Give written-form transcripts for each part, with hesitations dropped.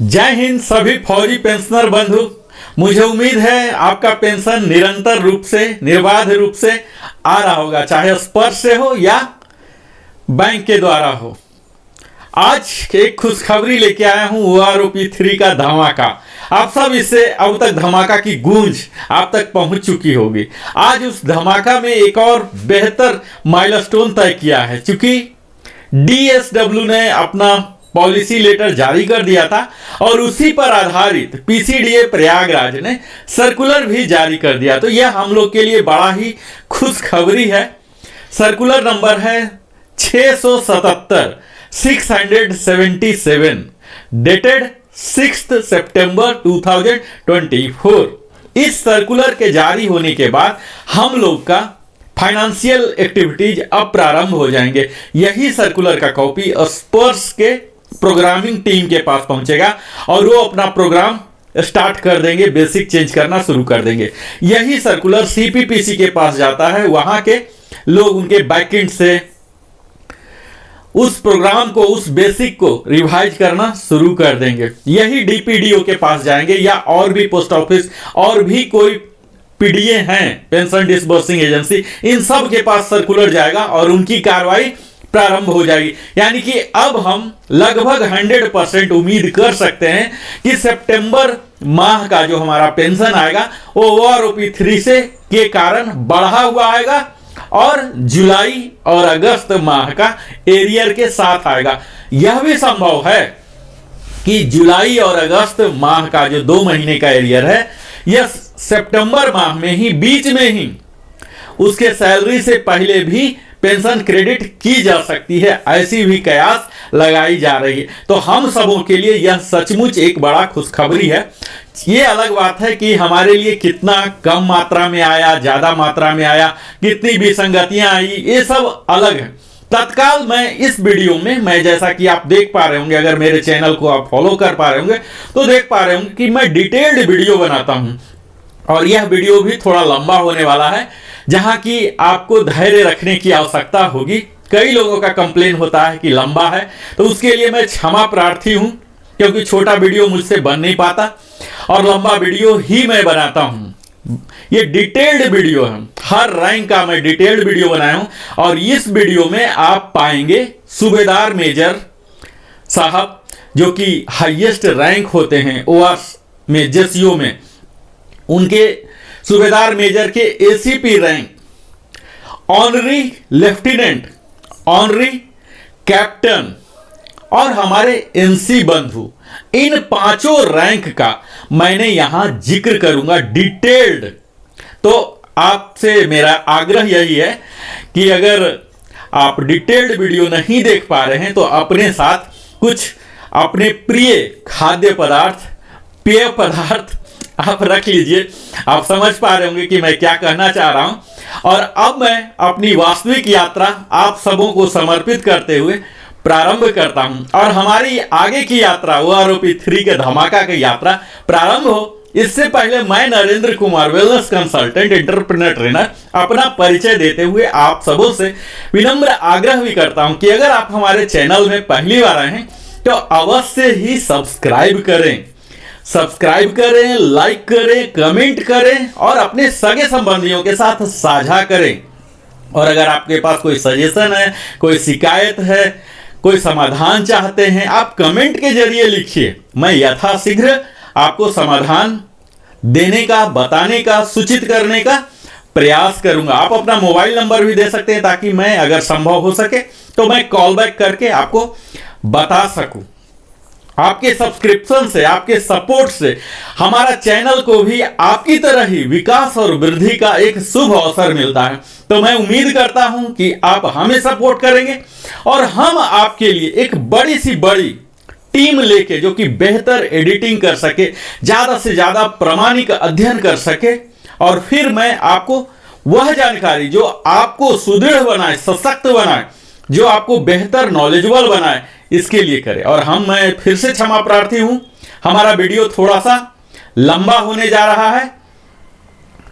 जय हिंद सभी फौजी पेंशनर बंधु। मुझे उम्मीद है आपका पेंशन निरंतर रूप से निर्बाध रूप से आ रहा होगा, चाहे स्पर्श से हो या बैंक के द्वारा हो। आज एक खुशखबरी लेके आया हूं OROP 3 का धमाका। आप सब इससे अब तक धमाका की गूंज आप तक पहुंच चुकी होगी। आज उस धमाका में एक और बेहतर माइलस्टोन तय किया है, क्योंकि DSW ने अपना पॉलिसी लेटर जारी कर दिया था और उसी पर आधारित PCDA प्रयागराज ने सर्कुलर भी जारी कर दिया। तो यह हम लोग के लिए बड़ा ही खुशखबरी है। सर्कुलर नंबर है 677 डेटेड 6 सितंबर 2024। इस सर्कुलर के जारी होने के बाद हम लोग का फाइनेंशियल एक्टिविटीज अब प्रारंभ हो जाएंगे। यही सर्कुलर का कॉपी स्पर्श के प्रोग्रामिंग टीम के पास पहुंचेगा और वो अपना प्रोग्राम स्टार्ट कर देंगे, बेसिक चेंज करना शुरू कर देंगे। यही सर्कुलर CPPC के पास जाता है, वहां के लोग उनके बैकएंड से उस प्रोग्राम को, उस बेसिक को रिवाइज करना शुरू कर देंगे। यही DPDO के पास जाएंगे या और भी पोस्ट ऑफिस और भी कोई PDA हैं, पेंशन डिसबर्सिंग एजेंसी, इन सब के पास सर्कुलर जाएगा और उनकी कार्रवाई प्रारंभ हो जाएगी। यानी कि अब हम लगभग 100% उम्मीद कर सकते हैं कि सितंबर माह का जो हमारा पेंशन आएगा वो OROP 3 से के कारण बढ़ा हुआ आएगा और जुलाई और अगस्त माह का एरियर के साथ आएगा। यह भी संभव है कि जुलाई और अगस्त माह का जो 2 महीने का एरियर है, यह सितंबर माह में ही, बीच में ही उसके सैलरी से पहले भी पेंशन क्रेडिट की जा सकती है। ऐसी भी कयास लगाई जा रही है। तो हम सबों के लिए यह सचमुच एक बड़ा खुशखबरी है। ये अलग बात है कि हमारे लिए कितना कम मात्रा में आया, ज्यादा मात्रा में आया, कितनी विसंगतियां आई, ये सब अलग है। तत्काल मैं इस वीडियो में, मैं जैसा कि आप देख पा रहे होंगे, अगर मेरे चैनल को आप फॉलो कर पा रहे होंगे तो देख पा रहे होंगे कि मैं डिटेल्ड वीडियो बनाता हूं और यह वीडियो भी थोड़ा लंबा होने वाला है, जहां की आपको धैर्य रखने की आवश्यकता होगी। कई लोगों का कंप्लेन होता है कि लंबा है, तो उसके लिए मैं क्षमा प्रार्थी हूं, क्योंकि छोटा वीडियो मुझसे बन नहीं पाता और लंबा वीडियो ही मैं बनाता हूं। ये डिटेल्ड वीडियो है, हर रैंक का मैं डिटेल्ड वीडियो बनाया हूं और इस वीडियो में आप पाएंगे सूबेदार मेजर साहब, जो कि हाईएस्ट रैंक होते हैं OR में, JCO में, उनके सूबेदार मेजर के ACP rank, honorary lieutenant, honorary captain और हमारे NC बंधु, इन 5 रैंक का मैंने यहां जिक्र करूंगा डिटेल्ड। तो आपसे मेरा आग्रह यही है कि अगर आप डिटेल्ड वीडियो नहीं देख पा रहे हैं तो अपने साथ कुछ अपने प्रिय खाद्य पदार्थ, पेय पदार्थ आप रख लीजिए। आप समझ पा रहे होंगे कि मैं क्या कहना चाह रहा हूं। और अब मैं अपनी वास्तविक यात्रा आप सबों को समर्पित करते हुए प्रारंभ करता हूं और हमारी आगे की यात्रा OROP 3 के धमाका की यात्रा प्रारंभ हो, इससे पहले मैं Narendra Kumar, wellness consultant, entrepreneur trainer, अपना परिचय देते हुए आप सबों से विनम्र आग्रह भी करता हूं कि अगर आप हमारे चैनल में पहली बार आए हैं तो अवश्य ही सब्सक्राइब करें, लाइक करें, कमेंट करें और अपने सगे संबंधियों के साथ साझा करें। और अगर आपके पास कोई सजेशन है, कोई शिकायत है, कोई समाधान चाहते हैं, आप कमेंट के जरिए लिखिए। मैं यथाशीघ्र आपको समाधान देने का, बताने का, सूचित करने का प्रयास करूंगा। आप अपना मोबाइल नंबर भी दे सकते हैं ताकि मैं, अगर संभव हो सके तो मैं कॉल बैक करके आपको बता सकूं। आपके सब्सक्रिप्शन से, आपके सपोर्ट से हमारा चैनल को भी आपकी तरह ही विकास और वृद्धि का एक शुभ अवसर मिलता है। तो मैं उम्मीद करता हूं कि आप हमें सपोर्ट करेंगे और हम आपके लिए एक बड़ी सी बड़ी टीम लेके, जो कि बेहतर एडिटिंग कर सके, ज्यादा से ज्यादा प्रामाणिक अध्ययन कर सके और फिर मैं आपको वह जानकारी जो आपको सुदृढ़ बनाए, सशक्त बनाए, जो आपको बेहतर नॉलेजेबल बनाए, इसके लिए करें। और मैं फिर से क्षमा प्रार्थी हूं, हमारा वीडियो थोड़ा सा लंबा होने जा रहा है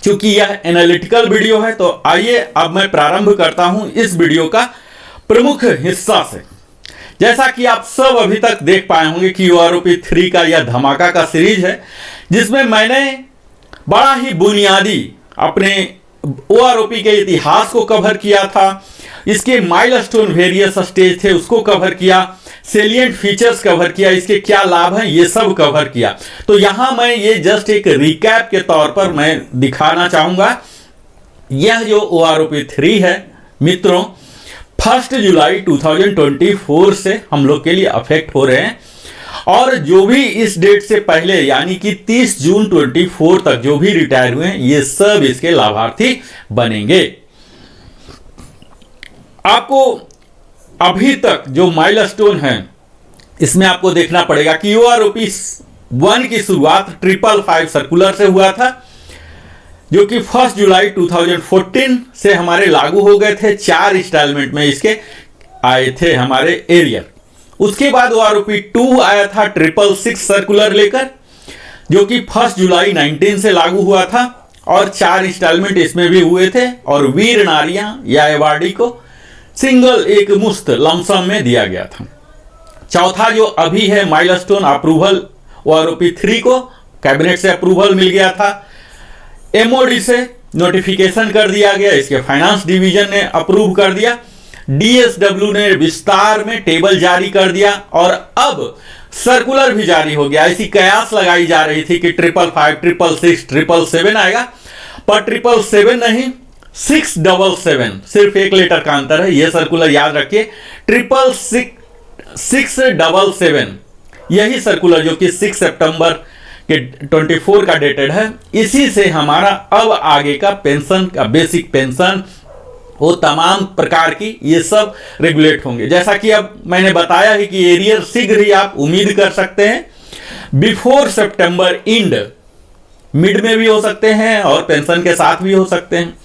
क्योंकि यह एनालिटिकल वीडियो है। तो आइए अब मैं प्रारंभ करता हूं इस वीडियो का प्रमुख हिस्सा से। जैसा कि आप सब अभी तक देख पाए होंगे कि OROP 3 का यह धमाका का सीरीज है, जिसमें मैंने बड़ा ही बुनियादी अपने OROP के इतिहास को कवर किया था, इसके माइलस्टोन वेरियस स्टेज थे उसको कवर किया, सेलिएंट फीचर्स कवर किया, इसके क्या लाभ हैं ये सब कवर किया। तो यहां मैं ये जस्ट एक रिकैप के तौर पर मैं दिखाना चाहूंगा। यह जो OROP 3 है मित्रों, 1 जुलाई 2024 से हम लोग के लिए अफेक्ट हो रहे हैं, और जो भी इस डेट से पहले यानी कि 30 जून 24 तक जो भी रिटायर हुए हैं ये सब इसके लाभार्थी बनेंगे। आपको अभी तक जो माइलस्टोन है इसमें आपको देखना पड़ेगा कि OROP 1 की शुरुआत 555 सर्कुलर से हुआ था, जो कि 1 जुलाई 2014 से हमारे लागू हो गए थे। 4 इंस्टॉलमेंट में इसके आए थे हमारे एरियर। उसके बाद OROP 2 आया था 666 सर्कुलर लेकर, जो कि 1 जुलाई 19 से लागू हुआ था, और 4 इंस्टॉलमेंट इसमें भी हुए थे, और वीर नारियां या एवार्डी को सिंगल एक मुश्त लमसम में दिया गया था। चौथा जो अभी है माइलस्टोन अप्रूवल, OROP 3 को कैबिनेट से अप्रूवल मिल गया था, MOD से नोटिफिकेशन कर दिया गया, इसके फाइनेंस डिवीजन ने अप्रूव कर दिया, DSW ने विस्तार में टेबल जारी कर दिया, और अब सर्कुलर भी जारी हो गया। ऐसी कयास लगाई जा रही थी कि 555, 666, 777 आएगा, पर 777 नहीं 677, सिर्फ एक लेटर का अंतर है। यह सर्कुलर याद रखिए, 677 यही सर्कुलर जो कि 6 सितंबर के 24 का डेटेड है, इसी से हमारा अब आगे का पेंशन का बेसिक पेंशन वो तमाम प्रकार की ये सब रेगुलेट होंगे। जैसा कि अब मैंने बताया है कि एरियर शीघ्र ही आप उम्मीद कर सकते हैं, बिफोर सितंबर एंड, मिड में भी हो सकते हैं और पेंशन के साथ भी हो सकते हैं।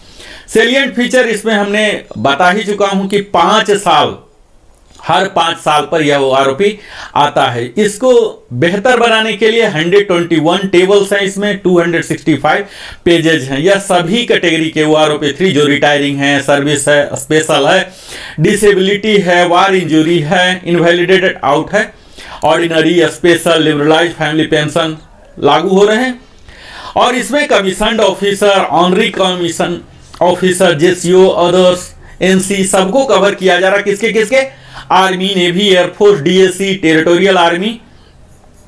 सेलिएंट फीचर इसमें हमने बता ही चुका हूं कि 5 साल, हर 5 साल पर यह OROP आता है। इसको बेहतर बनाने के लिए 121 टेबल्स हैं, इसमें 265 पेजेज हैं। यह सभी कैटेगरी के OROP 3 जो रिटायरिंग है, सर्विस है, स्पेशल है, डिसेबिलिटी है, वार इंजरी है, इनवैलिडेटेड आउट है, ordinary, special, liberalise family pension लागू हो रहे हैं। और इसमें commissioned officer, honorary commission officer, JCO, others, NC सबको कवर किया जा रहा है। किसके किसके? Army, navy, air force, DSC, territorial army,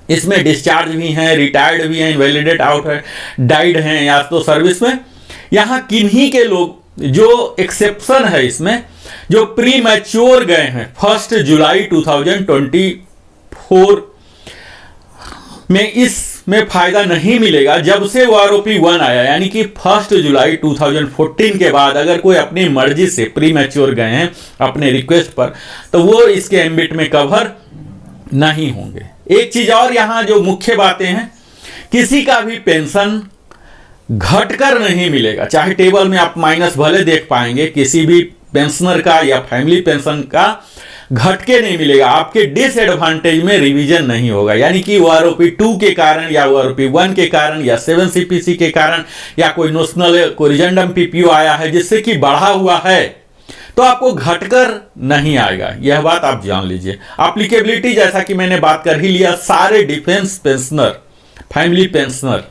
इसमें डिस्चार्ज भी हैं, रिटायर्ड भी हैं, इनवैलिडेट आउट है, डाइड हैं या तो सर्विस में। यहाँ किन्हीं के लोग जो एक्सेप्शन है इसमें, जो प्री मैच्योर गए हैं 1 जुलाई 2024 में, इसमें फायदा नहीं मिलेगा। जब से OROP 1 आया यानी कि 1 जुलाई 2014 के बाद अगर कोई अपनी मर्जी से प्री मैच्योर गए हैं अपने रिक्वेस्ट पर, तो वो इसके एम्बिट में कवर नहीं होंगे। एक चीज और यहाँ जो मुख्य बातें हैं, किसी का भी पेंशन घटकर नहीं मिलेगा। चाहे टेबल में आप माइनस भले देख पाएंगे, किसी भी पेंशनर का या फैमिली पेंशन का घटके नहीं मिलेगा। आपके डिसएडवांटेज में रिवीजन नहीं होगा, यानी कि OROP 2 के कारण या OROP 1 के कारण या 7 CPC के कारण या कोई नोशनल कोरिजेंडम PPO आया है जिससे कि बढ़ा हुआ है, तो आपको घटकर नहीं आएगा। यह बात आप जान लीजिए। एप्लीकेबिलिटी जैसा कि मैंने बात कर ही लिया, सारे defence pensioner, family pensioner,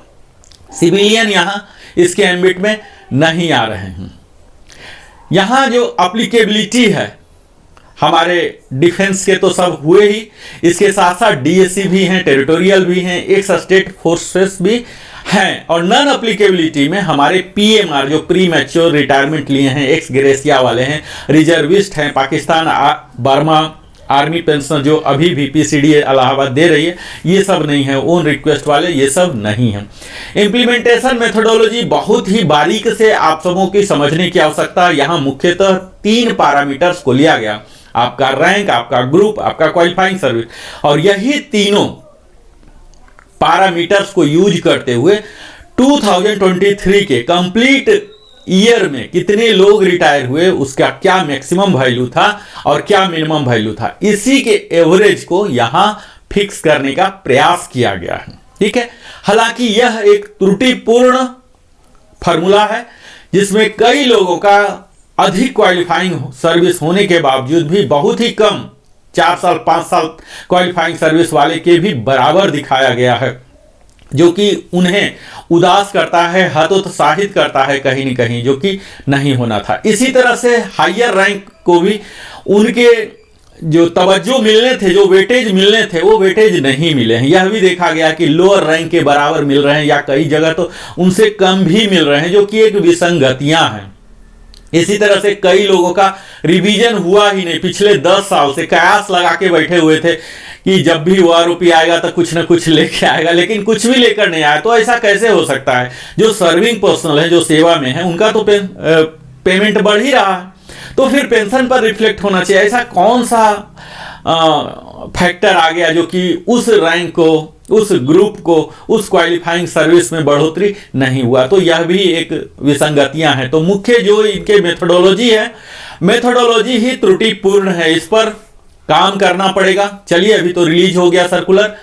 civilian यहां इसके एम्बिट में नहीं आ रहे हैं। यहां जो एप्लीकेबिलिटी है हमारे डिफेंस के तो सब हुए ही, इसके साथ साथ DSC भी हैं, टेरिटोरियल भी हैं, एक्स स्टेट फोर्सेस भी हैं, और नॉन एप्लीकेबिलिटी में हमारे PMR जो प्री मैच्योर रिटायरमेंट लिए हैं, एक्स ग्रेसिया वाले हैं, रिजर्विस्ट हैं, पाकिस्तान बर्मा आर्मी पेंशन जो अभी भी PCD इलाहाबाद दे रही है, ये सब नहीं है। ओन रिक्वेस्ट वाले ये सब नहीं है। इम्प्लीमेंटेशन मेथोडोलॉजी बहुत ही बारीक से आप सबों की समझने की आवश्यकता है। यहाँ मुख्यतः 3 पैरामीटर्स को लिया गया, आपका रैंक, आपका ग्रुप, आपका क्वालिफाइंग सर्विस, और यही तीनों पैरामीटर्स को यूज करते हुए 2023 के कंप्लीट ईयर में कितने लोग रिटायर हुए, उसका क्या मैक्सिमम वैल्यू था और क्या मिनिमम वैल्यू था, इसी के एवरेज को यहां फिक्स करने का प्रयास किया गया है। ठीक है, हालांकि यह एक त्रुटिपूर्ण फॉर्मूला है जिसमें कई लोगों का अधिक क्वालिफाइंग सर्विस होने के बावजूद भी बहुत ही कम 4 साल 5 साल क्वालिफाइंग सर्विस वाले के भी बराबर दिखाया गया है, जो कि उन्हें उदास करता है, हतोत्साहित करता है कहीं न कहीं, जो कि नहीं होना था। इसी तरह से हायर रैंक को भी उनके जो तवज्जो मिलने थे, जो वेटेज मिलने थे, वो वेटेज नहीं मिले हैं। यह भी देखा गया कि लोअर रैंक के बराबर मिल रहे हैं या कई जगह तो उनसे कम भी मिल रहे हैं, जो कि एक विसंगतियां हैं। इसी तरह से कई लोगों का रिवीजन हुआ ही नहीं, पिछले 10 साल से कयास लगा के बैठे हुए थे कि जब भी वो आरोपी आएगा तो कुछ ना कुछ लेके आएगा, लेकिन कुछ भी लेकर नहीं आया। तो ऐसा कैसे हो सकता है? जो सर्विंग पर्सनल है, जो सेवा में है, उनका तो पेमेंट बढ़ ही रहा है, तो फिर पेंशन पर रिफ्लेक्ट होना चाहिए। ऐसा कौन सा फैक्टर आ गया जो कि उस रैंक को, उस ग्रुप को, उस क्वालिफाइंग सर्विस में बढ़ोतरी नहीं हुआ? तो यह भी एक विसंगतियां हैं। तो मुख्य जो इनके मेथोडोलॉजी है, मेथोडोलॉजी ही त्रुटिपूर्ण है, इस पर काम करना पड़ेगा। चलिए, अभी तो रिलीज हो गया सर्कुलर,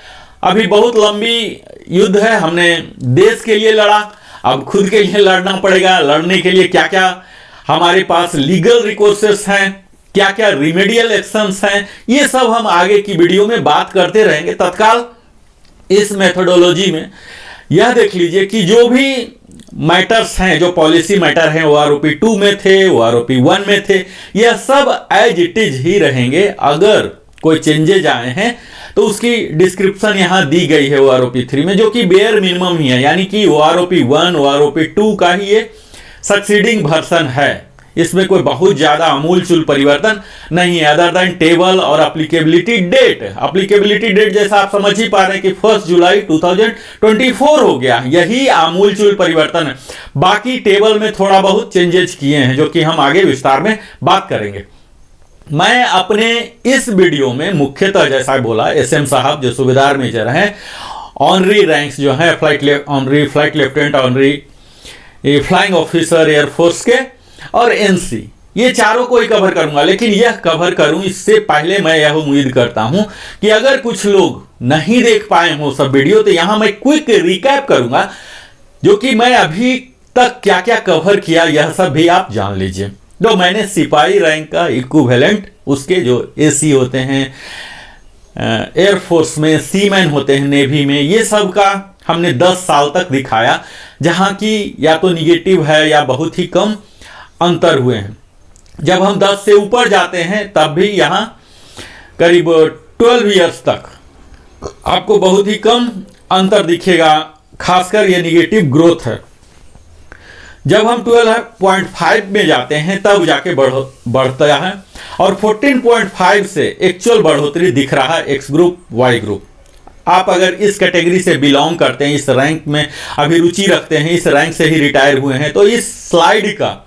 अभी बहुत लंबी युद्ध है, हमने देश के लिए लड़ा, अब खुद के लिए लड़ना पड़ेगा। लड़ने के लिए क्या क्या हमारे पास लीगल रिकोर्सेस हैं, क्या क्या रिमेडियल एक्शंस हैं, ये सब हम आगे की वीडियो में बात करते रहेंगे। तत्काल इस मेथोडोलॉजी में यह देख लीजिए कि जो भी मैटर्स हैं, जो पॉलिसी मैटर हैं, वो आरोपी 2 में थे, वो आरोपी 1 में थे, यह सब एज इट इज ही रहेंगे। अगर कोई चेंजेज आए हैं तो उसकी डिस्क्रिप्शन यहां दी गई है वो आरोपी 3 में, जो कि बेयर मिनिमम ही है, यानी कि वो आरोपी 1, वो आरोपी 2 का ही ये सक्सीडिंग वर्जन है। इसमें कोई बहुत ज्यादा अमूलचूल परिवर्तन नहीं है, अदर देन टेबल और एप्लीकेबिलिटी डेट। एप्लीकेबिलिटी डेट जैसा आप समझ ही पा रहे हैं कि 1 जुलाई 2024 हो गया, यही आमूलचूल परिवर्तन है। बाकी टेबल में थोड़ा बहुत चेंजेस किए हैं, जो कि हम आगे विस्तार में बात करेंगे। मैं अपने इस वीडियो में मुख्यतः जैसा बोला, एसएम साहब जो सूबेदार मेजर हैं, ऑनरी रैंक्स जो है, honorary flight lieutenant, honorary flying officer air force के, और एनसी, ये चारों को ही कवर करूंगा। लेकिन यह कवर करूं इससे पहले मैं यह उम्मीद करता हूं कि अगर कुछ लोग नहीं देख पाए हो सब वीडियो, तो यहां मैं क्विक रिकैप करूंगा, जो कि मैं अभी तक क्या क्या कवर किया, यह सब भी आप जान लीजिए। जो मैंने सिपाही रैंक का इक्विवेलेंट, उसके जो एसी होते हैं एयरफोर्स में, सीमैन होते हैं नेवी में, ये सब का हमने 10 साल तक दिखाया, जहां की या तो निगेटिव है या बहुत ही कम अंतर हुए हैं। जब हम 10 से ऊपर जाते हैं तब भी यहां करीब 12 इयर्स तक आपको बहुत ही कम अंतर दिखेगा, खासकर ये निगेटिव ग्रोथ है। जब हम 12.5 में जाते हैं तब जाके बढ़ता है, और 14.5 से एक्चुअल बढ़ोतरी दिख रहा है एक्स ग्रुप, वाई ग्रुप। आप अगर इस कैटेगरी से बिलोंग करते हैं, इस रैंक में अभी रुचि रखते हैं, इस रैंक से ही रिटायर हुए हैं, तो इस स्लाइड का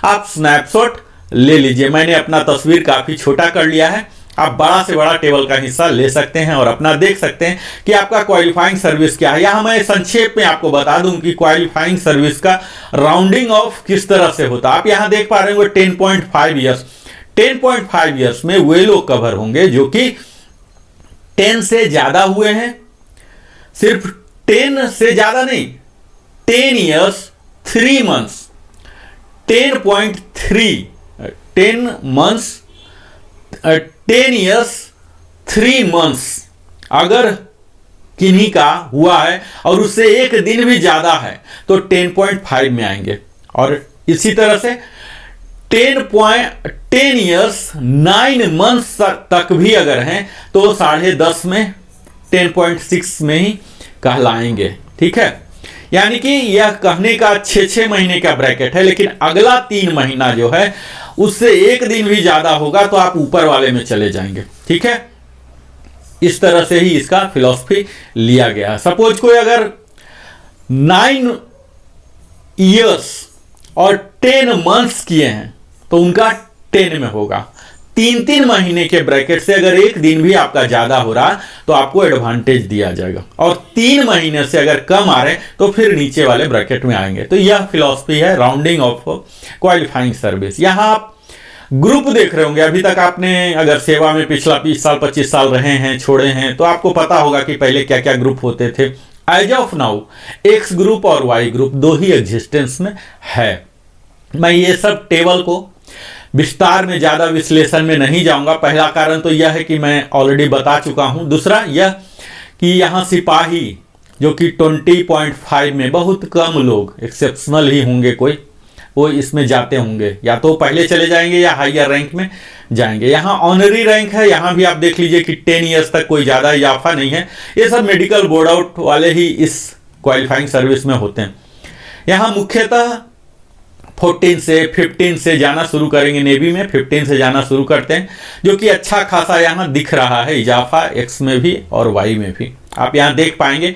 आप स्नैपशॉट ले लीजिए। मैंने अपना तस्वीर काफी छोटा कर लिया है, आप बड़ा से बड़ा टेबल का हिस्सा ले सकते हैं और अपना देख सकते हैं कि आपका क्वालिफाइंग सर्विस क्या है। यहां मैं संक्षेप में आपको बता दूं कि क्वालिफाइंग सर्विस का राउंडिंग ऑफ किस तरह से होता है। आप यहां देख पा रहे हैं 10.5 ईयर्स। 10.5 ईयर्स में वे लोग कवर होंगे जो कि 10 से ज्यादा हुए हैं, सिर्फ 10 से ज्यादा नहीं, 10 years 3 months, 10.3, 10 months, 10 years 3 months अगर किन्हीं का हुआ है और उससे एक दिन भी ज्यादा है तो 10.5 में आएंगे। और इसी तरह से 10 ईयर्स 9 मंथ्स तक भी अगर हैं तो 10.5 में 10.6 में ही कहलाएंगे। ठीक है, यानी कि यह कहने का 6 महीने का ब्रैकेट है, लेकिन अगला 3 महीना जो है उससे एक दिन भी ज्यादा होगा तो आप ऊपर वाले में चले जाएंगे। ठीक है, इस तरह से ही इसका फिलॉसफी लिया गया है। सपोज कोई अगर 9 ईयर्स और 10 मंथ्स किए हैं तो उनका 10 में होगा। 3-3 महीने के ब्रैकेट से अगर एक दिन भी आपका ज्यादा हो रहा तो आपको एडवांटेज दिया जाएगा, और 3 महीने से अगर कम आ रहे तो फिर नीचे वाले ब्रैकेट में आएंगे। तो यह फिलॉसफी है राउंडिंग ऑफ क्वालिफाइंग सर्विस। यहां आप ग्रुप देख रहे होंगे, अभी तक आपने अगर सेवा में पिछला 20 साल 25 साल रहे हैं, छोड़े हैं, तो आपको पता होगा कि पहले क्या क्या ग्रुप होते थे। As of now X group और वाई ग्रुप 2 ही एग्जिस्टेंस में है। मैं ये सब टेबल को विस्तार में ज़्यादा विश्लेषण में नहीं जाऊंगा। पहला कारण तो यह है कि मैं ऑलरेडी बता चुका हूं। दूसरा यह कि यहाँ सिपाही जो कि 20.5 में बहुत कम लोग, एक्सेप्शनल ही होंगे कोई, वो इसमें जाते होंगे, या तो पहले चले जाएंगे या हायर रैंक में जाएंगे। यहाँ ऑनरी रैंक है, यहाँ भी आप देख लीजिए कि 10 ईयर्स तक कोई ज़्यादा इजाफा नहीं है। ये सब मेडिकल बोर्ड आउट वाले ही इस क्वालिफाइंग सर्विस में होते हैं। यहाँ मुख्यतः 14 से 15 से जाना शुरू करेंगे, नेवी में 15 से जाना शुरू करते हैं, जो कि अच्छा खासा यहाँ दिख रहा है इजाफा, एक्स में भी और वाई में भी। आप यहाँ देख पाएंगे,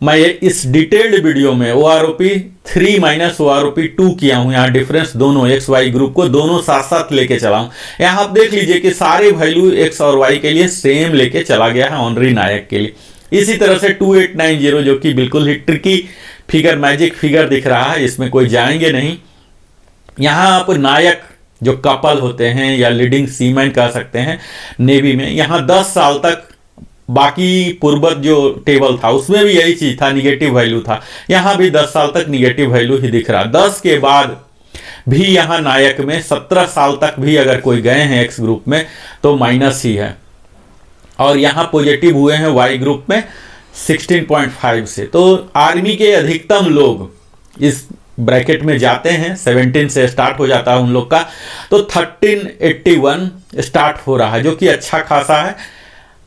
मैं इस डिटेल्ड वीडियो में OROP 3 माइनस OROP 2 किया हूँ। यहाँ डिफरेंस दोनों एक्स वाई ग्रुप को दोनों साथ साथ लेके चला हूँ। यहाँ आप देख लीजिए कि सारे वैल्यू एक्स और वाई के लिए सेम लेके चला गया है ऑनरी नायक के लिए। इसी तरह से 2890 जो कि बिल्कुल ही ट्रिकी फिगर, मैजिक फिगर दिख रहा है, इसमें कोई जाएंगे नहीं। यहाँ आप नायक जो कपल होते हैं या लीडिंग सीमैन कह सकते हैं नेवी में, यहाँ 10 साल तक, बाकी पूर्वत जो टेबल था उसमें भी यही चीज था, निगेटिव वैल्यू था। यहाँ भी 10 साल तक निगेटिव वैल्यू ही दिख रहा। 10 के बाद भी यहाँ नायक में 17 साल तक भी अगर कोई गए हैं एक्स ग्रुप में तो माइनस ही है, और यहाँ पॉजिटिव हुए हैं वाई ग्रुप में 16.5 से। तो आर्मी के अधिकतम लोग इस ब्रैकेट में जाते हैं, 17 से स्टार्ट हो जाता है उन लोग का, तो 1381 स्टार्ट हो रहा है, जो कि अच्छा खासा है।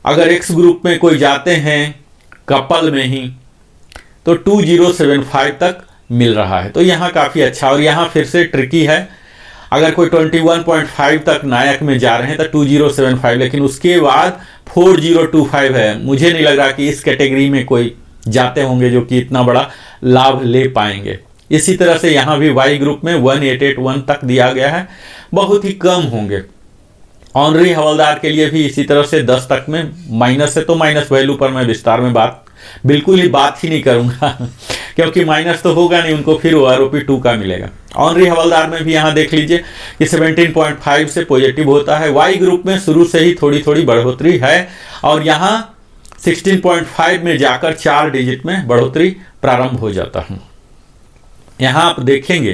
अगर एक्स ग्रुप में कोई जाते हैं कपल में ही तो 2075 तक मिल रहा है, तो यहाँ काफ़ी अच्छा। और यहाँ फिर से ट्रिकी है, अगर कोई 21.5 तक नायक में जा रहे हैं तो 2075, लेकिन उसके बाद 4025 है। मुझे नहीं लग रहा कि इस कैटेगरी में कोई जाते होंगे जो कि इतना बड़ा लाभ ले पाएंगे। इसी तरह से यहाँ भी वाई ग्रुप में 1881 तक दिया गया है, बहुत ही कम होंगे। ऑनरी हवलदार के लिए भी इसी तरह से 10 तक में, माइनस है तो माइनस वैल्यू पर मैं विस्तार में बिल्कुल ही बात ही नहीं करूंगा क्योंकि माइनस तो होगा नहीं, उनको फिर OROP 2 का मिलेगा। ऑनरी हवलदार में भी यहाँ देख लीजिए कि 17.5 से पॉजिटिव होता है। वाई ग्रुप में शुरू से ही थोड़ी थोड़ी बढ़ोतरी है, और यहाँ 16.5 में जाकर 4 डिजिट में बढ़ोतरी प्रारंभ हो जाता है। यहाँ आप देखेंगे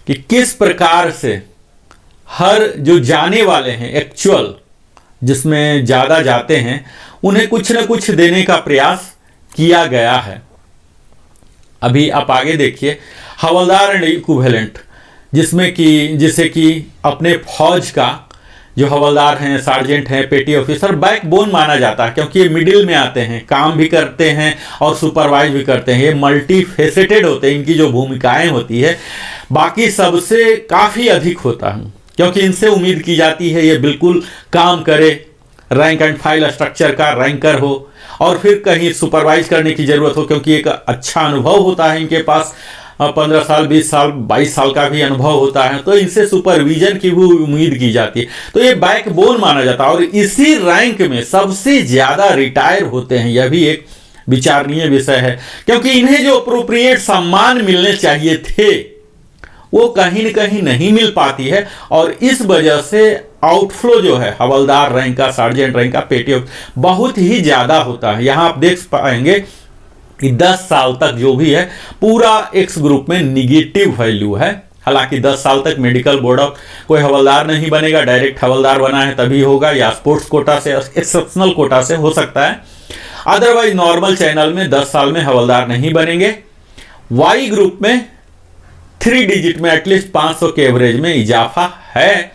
कि किस प्रकार से हर जो जाने वाले हैं एक्चुअल, जिसमें ज़्यादा जाते हैं, उन्हें कुछ न कुछ देने का प्रयास किया गया है। अभी आप आगे देखिए, हवलदार एंड इक्विवेलेंट, जिसे कि अपने फौज का जो हवलदार हैं, सार्जेंट हैं, पेटी ऑफिसर बैकबोन माना जाता है, क्योंकि ये मिडिल में आते हैं, काम भी करते हैं और सुपरवाइज भी करते हैं। ये मल्टी फेसेटेड होते हैं, इनकी जो भूमिकाएं होती है बाकी सबसे काफ़ी अधिक होता है, क्योंकि इनसे उम्मीद की जाती है ये बिल्कुल काम करे, रैंक एंड फाइल स्ट्रक्चर का रैंकर हो, और फिर कहीं सुपरवाइज करने की ज़रूरत हो, क्योंकि एक अच्छा अनुभव होता है इनके पास, 15 साल 20 साल 22 साल का भी अनुभव होता है, तो इनसे सुपरविजन की भी उम्मीद की जाती है। तो ये बैकबोन माना जाता है, और इसी रैंक में सबसे ज़्यादा रिटायर होते हैं। यह भी एक विचारणीय विषय है, क्योंकि इन्हें जो अप्रोप्रिएट सम्मान मिलने चाहिए थे वो कहीं न कहीं नहीं मिल पाती है, और इस वजह से आउटफ्लो जो है हवलदार रैंक का, सार्जेंट रैंक का, पेटी बहुत ही ज़्यादा होता है। यहाँ आप देख पाएंगे कि 10 साल तक जो भी है पूरा एक्स ग्रुप में निगेटिव वैल्यू है। हालांकि 10 साल तक मेडिकल बोर्ड ऑफ कोई हवलदार नहीं बनेगा, डायरेक्ट हवलदार बना है तभी होगा, या स्पोर्ट्स कोटा से, एक्सेप्शनल कोटा से हो सकता है। अदरवाइज नॉर्मल चैनल में 10 साल में हवलदार नहीं बनेंगे। वाई ग्रुप में 3 डिजिट में एटलीस्ट 500 के एवरेज में इजाफा है।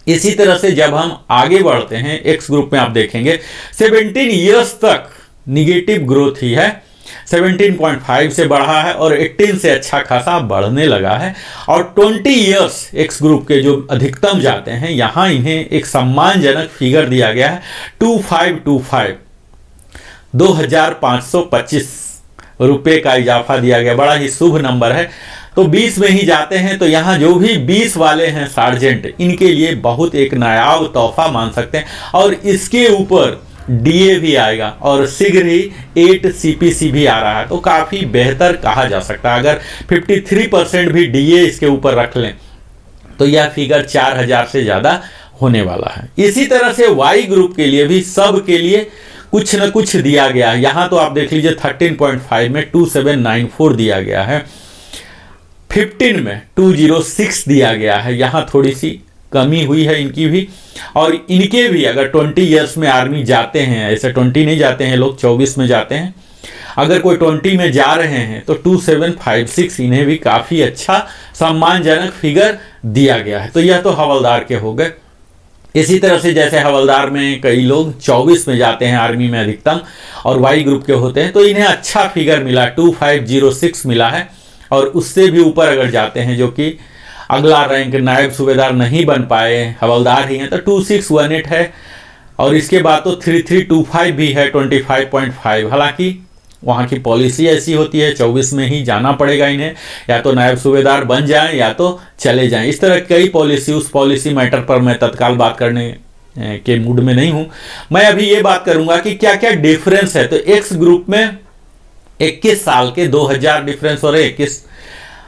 इसी तरह से जब हम आगे बढ़ते हैं एक्स ग्रुप में आप देखेंगे 17 ईयर्स तक निगेटिव ग्रोथ ही है, 17.5 से बढ़ा है और 18 से अच्छा खासा बढ़ने लगा है। और 20 ईयर्स एक्स ग्रुप के जो अधिकतम जाते हैं, यहाँ इन्हें एक सम्मानजनक फिगर दिया गया है 2525, 2525 रुपये का इजाफा दिया गया। बड़ा ही शुभ नंबर है। तो 20 में ही जाते हैं, तो यहाँ जो भी 20 वाले हैं सार्जेंट, इनके लिए बहुत एक नायाब तोहफा मान सकते हैं। और इसके ऊपर DA भी आएगा, और शीघ्र ही 8 CPC भी आ रहा है, तो काफ़ी बेहतर कहा जा सकता है। अगर 53% भी DA इसके ऊपर रख लें तो यह फिगर 4000 से ज़्यादा होने वाला है। इसी तरह से वाई ग्रुप के लिए भी सब के लिए कुछ न कुछ दिया गया है। यहाँ तो आप देख लीजिए 13.5 में 2794 दिया गया है। 15 में 206 दिया गया है। यहाँ थोड़ी सी कमी हुई है इनकी भी, और इनके भी अगर 20 ईयर्स में आर्मी जाते हैं, ऐसे 20 नहीं जाते हैं लोग, 24 में जाते हैं, अगर कोई 20 में जा रहे हैं तो 2756 इन्हें भी काफ़ी अच्छा सम्मानजनक फिगर दिया गया है। तो यह तो हवलदार के हो गए। इसी तरह से जैसे हवलदार में कई लोग 24 में जाते हैं आर्मी में अधिकतम, और वाई ग्रुप के होते हैं, तो इन्हें अच्छा फिगर मिला, 2506 मिला है। और उससे भी ऊपर अगर जाते हैं, जो कि अगला रैंक नायब सूबेदार नहीं बन पाए, हवलदार ही हैं, तो 2618 है। और इसके बाद तो 3325 भी है, 25.5। हालांकि वहाँ की पॉलिसी ऐसी होती है 24 में ही जाना पड़ेगा इन्हें, या तो नायब सूबेदार बन जाएं या तो चले जाएं। इस तरह कई पॉलिसी, उस पॉलिसी मैटर पर मैं तत्काल बात करने के मूड में नहीं हूँ। मैं अभी ये बात करूँगा कि क्या क्या डिफरेंस है। तो एक्स ग्रुप में 21 साल के 2000 डिफरेंस हो रहे, 21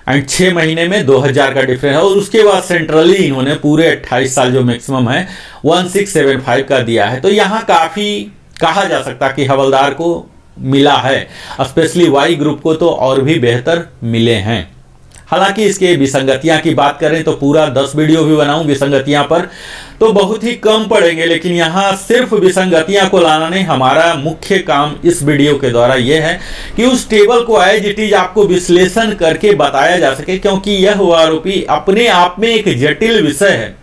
एंड 6 महीने में 2000 का डिफरेंस है। और उसके बाद सेंट्रली इन्होंने पूरे 28 साल जो मैक्सिमम है 1675 का दिया है। तो यहाँ काफ़ी कहा जा सकता कि हवलदार को मिला है, स्पेशली वाई ग्रुप को तो और भी बेहतर मिले हैं। हालांकि इसके विसंगतियां की बात करें तो पूरा 10 वीडियो भी बनाऊं विसंगतियां पर, तो बहुत ही कम पड़ेंगे। लेकिन यहाँ सिर्फ विसंगतियां को लाना नहीं, हमारा मुख्य काम इस वीडियो के द्वारा यह है कि उस टेबल को एज इट इज आपको विश्लेषण करके बताया जा सके, क्योंकि यह ओआरओपी अपने आप में एक जटिल विषय है।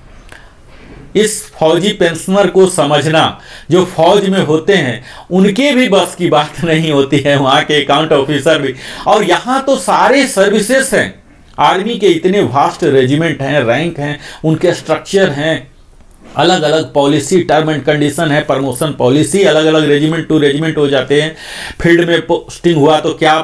इस फौजी पेंशनर को समझना, जो फौज में होते हैं उनके भी बस की बात नहीं होती है, वहाँ के अकाउंट ऑफिसर भी। और यहाँ तो सारे सर्विसेज हैं, आर्मी के इतने वास्ट रेजिमेंट हैं, रैंक हैं, उनके स्ट्रक्चर हैं, अलग अलग पॉलिसी, टर्म एंड कंडीशन है, प्रमोशन पॉलिसी अलग अलग रेजिमेंट टू रेजिमेंट हो जाते हैं। फील्ड में पोस्टिंग हुआ तो क्या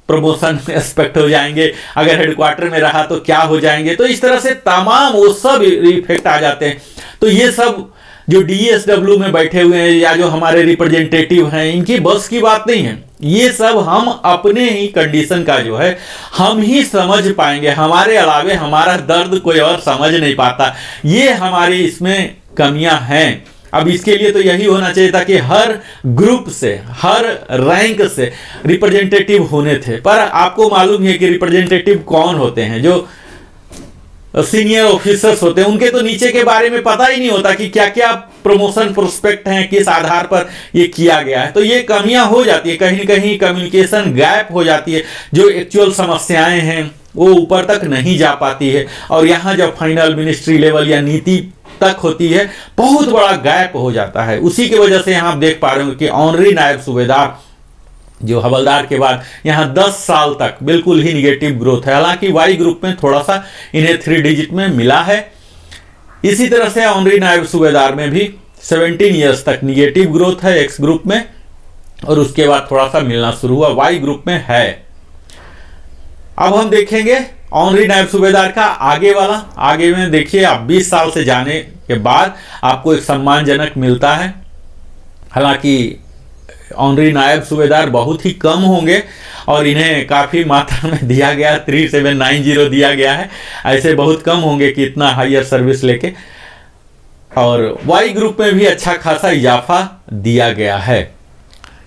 प्रमोशन एक्सपेक्ट हो जाएंगे, अगर हेडक्वार्टर में रहा तो क्या हो जाएंगे। तो इस तरह से तमाम वो सब इफेक्ट आ जाते हैं। तो ये सब जो डीएसडब्ल्यू में बैठे हुए हैं या जो हमारे रिप्रेजेंटेटिव हैं, इनकी बस की बात नहीं है। ये सब हम अपने ही कंडीशन का जो है हम ही समझ पाएंगे, हमारे अलावे हमारा दर्द कोई और समझ नहीं पाता। ये हमारी इसमें कमियां हैं। अब इसके लिए तो यही होना चाहिए था कि हर ग्रुप से, हर रैंक से रिप्रेजेंटेटिव होने थे। पर आपको मालूम है कि रिप्रेजेंटेटिव कौन होते हैं, जो सीनियर ऑफिसर्स होते हैं, उनके तो नीचे के बारे में पता ही नहीं होता कि क्या क्या प्रमोशन प्रोस्पेक्ट हैं, किस आधार पर ये किया गया है। तो ये कमियां हो जाती है, कहीं न कहीं कम्युनिकेशन गैप हो जाती है, जो एक्चुअल समस्याएं हैं वो ऊपर तक नहीं जा पाती है। और यहाँ जब फाइनल मिनिस्ट्री लेवल या नीति तक होती है, बहुत बड़ा गैप हो जाता है। उसी की वजह से यहाँ आप देख पा रहे हो कि ऑनरी नायब सूबेदार जो हवलदार के बाद यहाँ 10 साल तक बिल्कुल ही निगेटिव ग्रोथ है। हालांकि वाई ग्रुप में थोड़ा सा इन्हें 3 डिजिट में मिला है। इसी तरह से ऑनरी नायब सूबेदार में भी 17 ईयर्स तक निगेटिव ग्रोथ है एक्स ग्रुप में, और उसके बाद थोड़ा सा मिलना शुरू हुआ, वाई ग्रुप में है। अब हम देखेंगे ऑनरी नायब सूबेदार का आगे वाला। आगे में देखिए, आप 20 साल से जाने के बाद आपको एक सम्मानजनक मिलता है। हालांकि ऑनरी नायब सूबेदार बहुत ही कम होंगे और इन्हें काफ़ी मात्रा में दिया गया, 3790 दिया गया है। ऐसे बहुत कम होंगे कि इतना हायर सर्विस लेके। और वाई ग्रुप में भी अच्छा खासा इजाफा दिया गया है।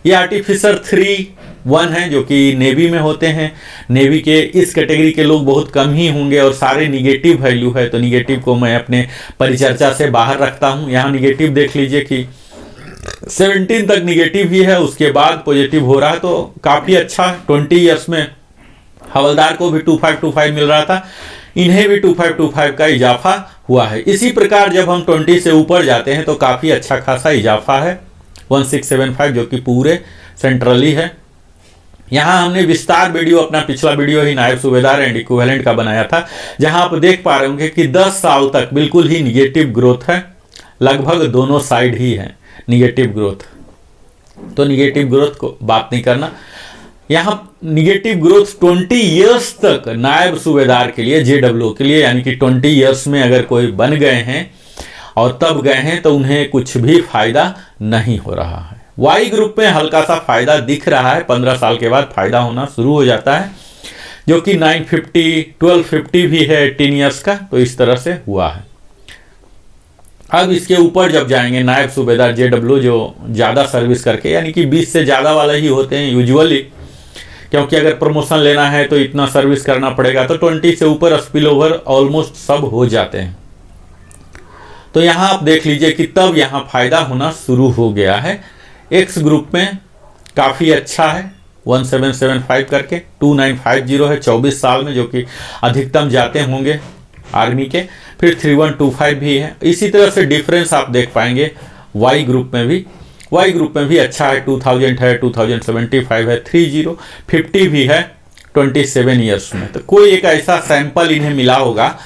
ये आर्टिफिसर 3-1 है, जो कि नेवी में होते हैं। नेवी के इस कैटेगरी के लोग बहुत कम ही होंगे और सारे निगेटिव वैल्यू है, तो निगेटिव को मैं अपने परिचर्चा से बाहर रखता हूँ। यहाँ निगेटिव देख लीजिए कि 17 तक निगेटिव ही है, उसके बाद पॉजिटिव हो रहा है, तो काफ़ी अच्छा। 20 ईयर्स में हवलदार को भी 2525 मिल रहा था, इन्हें भी 2525 का इजाफा हुआ है। इसी प्रकार जब हम 20 से ऊपर जाते हैं तो काफ़ी अच्छा खासा इजाफा है, 1675, जो कि पूरे सेंट्रली है। यहाँ हमने विस्तार वीडियो, अपना पिछला वीडियो ही नायब सूबेदार एंड इक्विवेलेंट का बनाया था, जहाँ आप देख पा रहे होंगे कि 10 साल तक बिल्कुल ही निगेटिव ग्रोथ है। लगभग दोनों साइड ही है निगेटिव ग्रोथ। तो निगेटिव ग्रोथ को बात नहीं करना। यहाँ निगेटिव ग्रोथ 20 ईयर्स तक नायब सूबेदार के लिए, जेडब्ल्यू के लिए, यानी कि 20 ईयर्स में अगर कोई बन गए हैं और तब गए हैं तो उन्हें कुछ भी फायदा नहीं हो रहा है। वाई ग्रुप में हल्का सा फायदा दिख रहा है, 15 साल के बाद फायदा होना शुरू हो जाता है, जो कि 950, 1250 भी है 18 ईयर्स का। तो इस तरह से हुआ है। अब इसके ऊपर जब जाएंगे नायब सूबेदार जेडब्ल्यू, जो ज़्यादा सर्विस करके, यानी कि 20 से ज़्यादा वाले ही होते हैं यूजुअली, क्योंकि अगर प्रमोशन लेना है तो इतना सर्विस करना पड़ेगा, तो 20 से ऊपर स्पिल ओवर ऑलमोस्ट सब हो जाते हैं। तो यहाँ आप देख लीजिए कि तब यहाँ फायदा होना शुरू हो गया है। एक्स ग्रुप में काफ़ी अच्छा है, 1775 करके 2950 है 24 साल में, जो कि अधिकतम जाते होंगे आर्मी के। फिर 3125 भी है। इसी तरह से डिफरेंस आप देख पाएंगे वाई ग्रुप में भी। वाई ग्रुप में भी अच्छा है, 2000 है, 2075 है, 3050 भी है 27 ईयर्स में। तो कोई एक ऐसा सैंपल इन्हें मिला होगा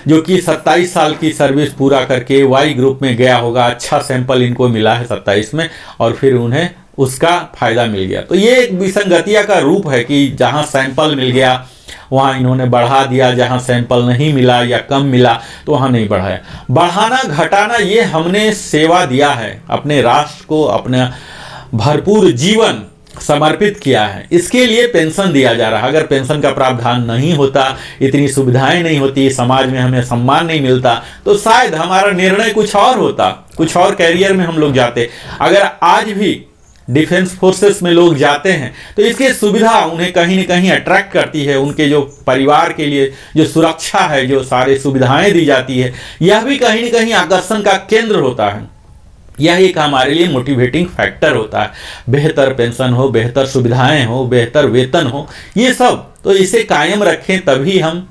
जो कि 27 साल की सर्विस पूरा करके वाई ग्रुप में गया होगा। अच्छा सैंपल इनको मिला है 27 में, और फिर उन्हें उसका फायदा मिल गया। तो ये एक विसंगतिया का रूप है कि जहां सैंपल मिल गया वहां इन्होंने बढ़ा दिया, जहां सैंपल नहीं मिला या कम मिला तो वहां नहीं बढ़ाया। बढ़ाना घटाना ये हमने सेवा दिया है, अपने राष्ट्र को अपना भरपूर जीवन समर्पित किया है, इसके लिए पेंशन दिया जा रहा है। अगर पेंशन का प्रावधान नहीं होता, इतनी सुविधाएं नहीं होती, समाज में हमें सम्मान नहीं मिलता, तो शायद हमारा निर्णय कुछ और होता, कुछ और कैरियर में हम लोग जाते। अगर आज भी डिफेंस फोर्सेस में लोग जाते हैं तो इसकी सुविधा उन्हें कहीं न कहीं अट्रैक्ट करती है। उनके जो परिवार के लिए जो सुरक्षा है, जो सारी सुविधाएं दी जाती है, यह भी कहीं न कहीं आकर्षण का केंद्र होता है। यह एक हमारे लिए मोटिवेटिंग फैक्टर होता है। बेहतर पेंशन हो, बेहतर सुविधाएं हो, बेहतर वेतन हो, ये सब तो इसे कायम रखें, तभी हम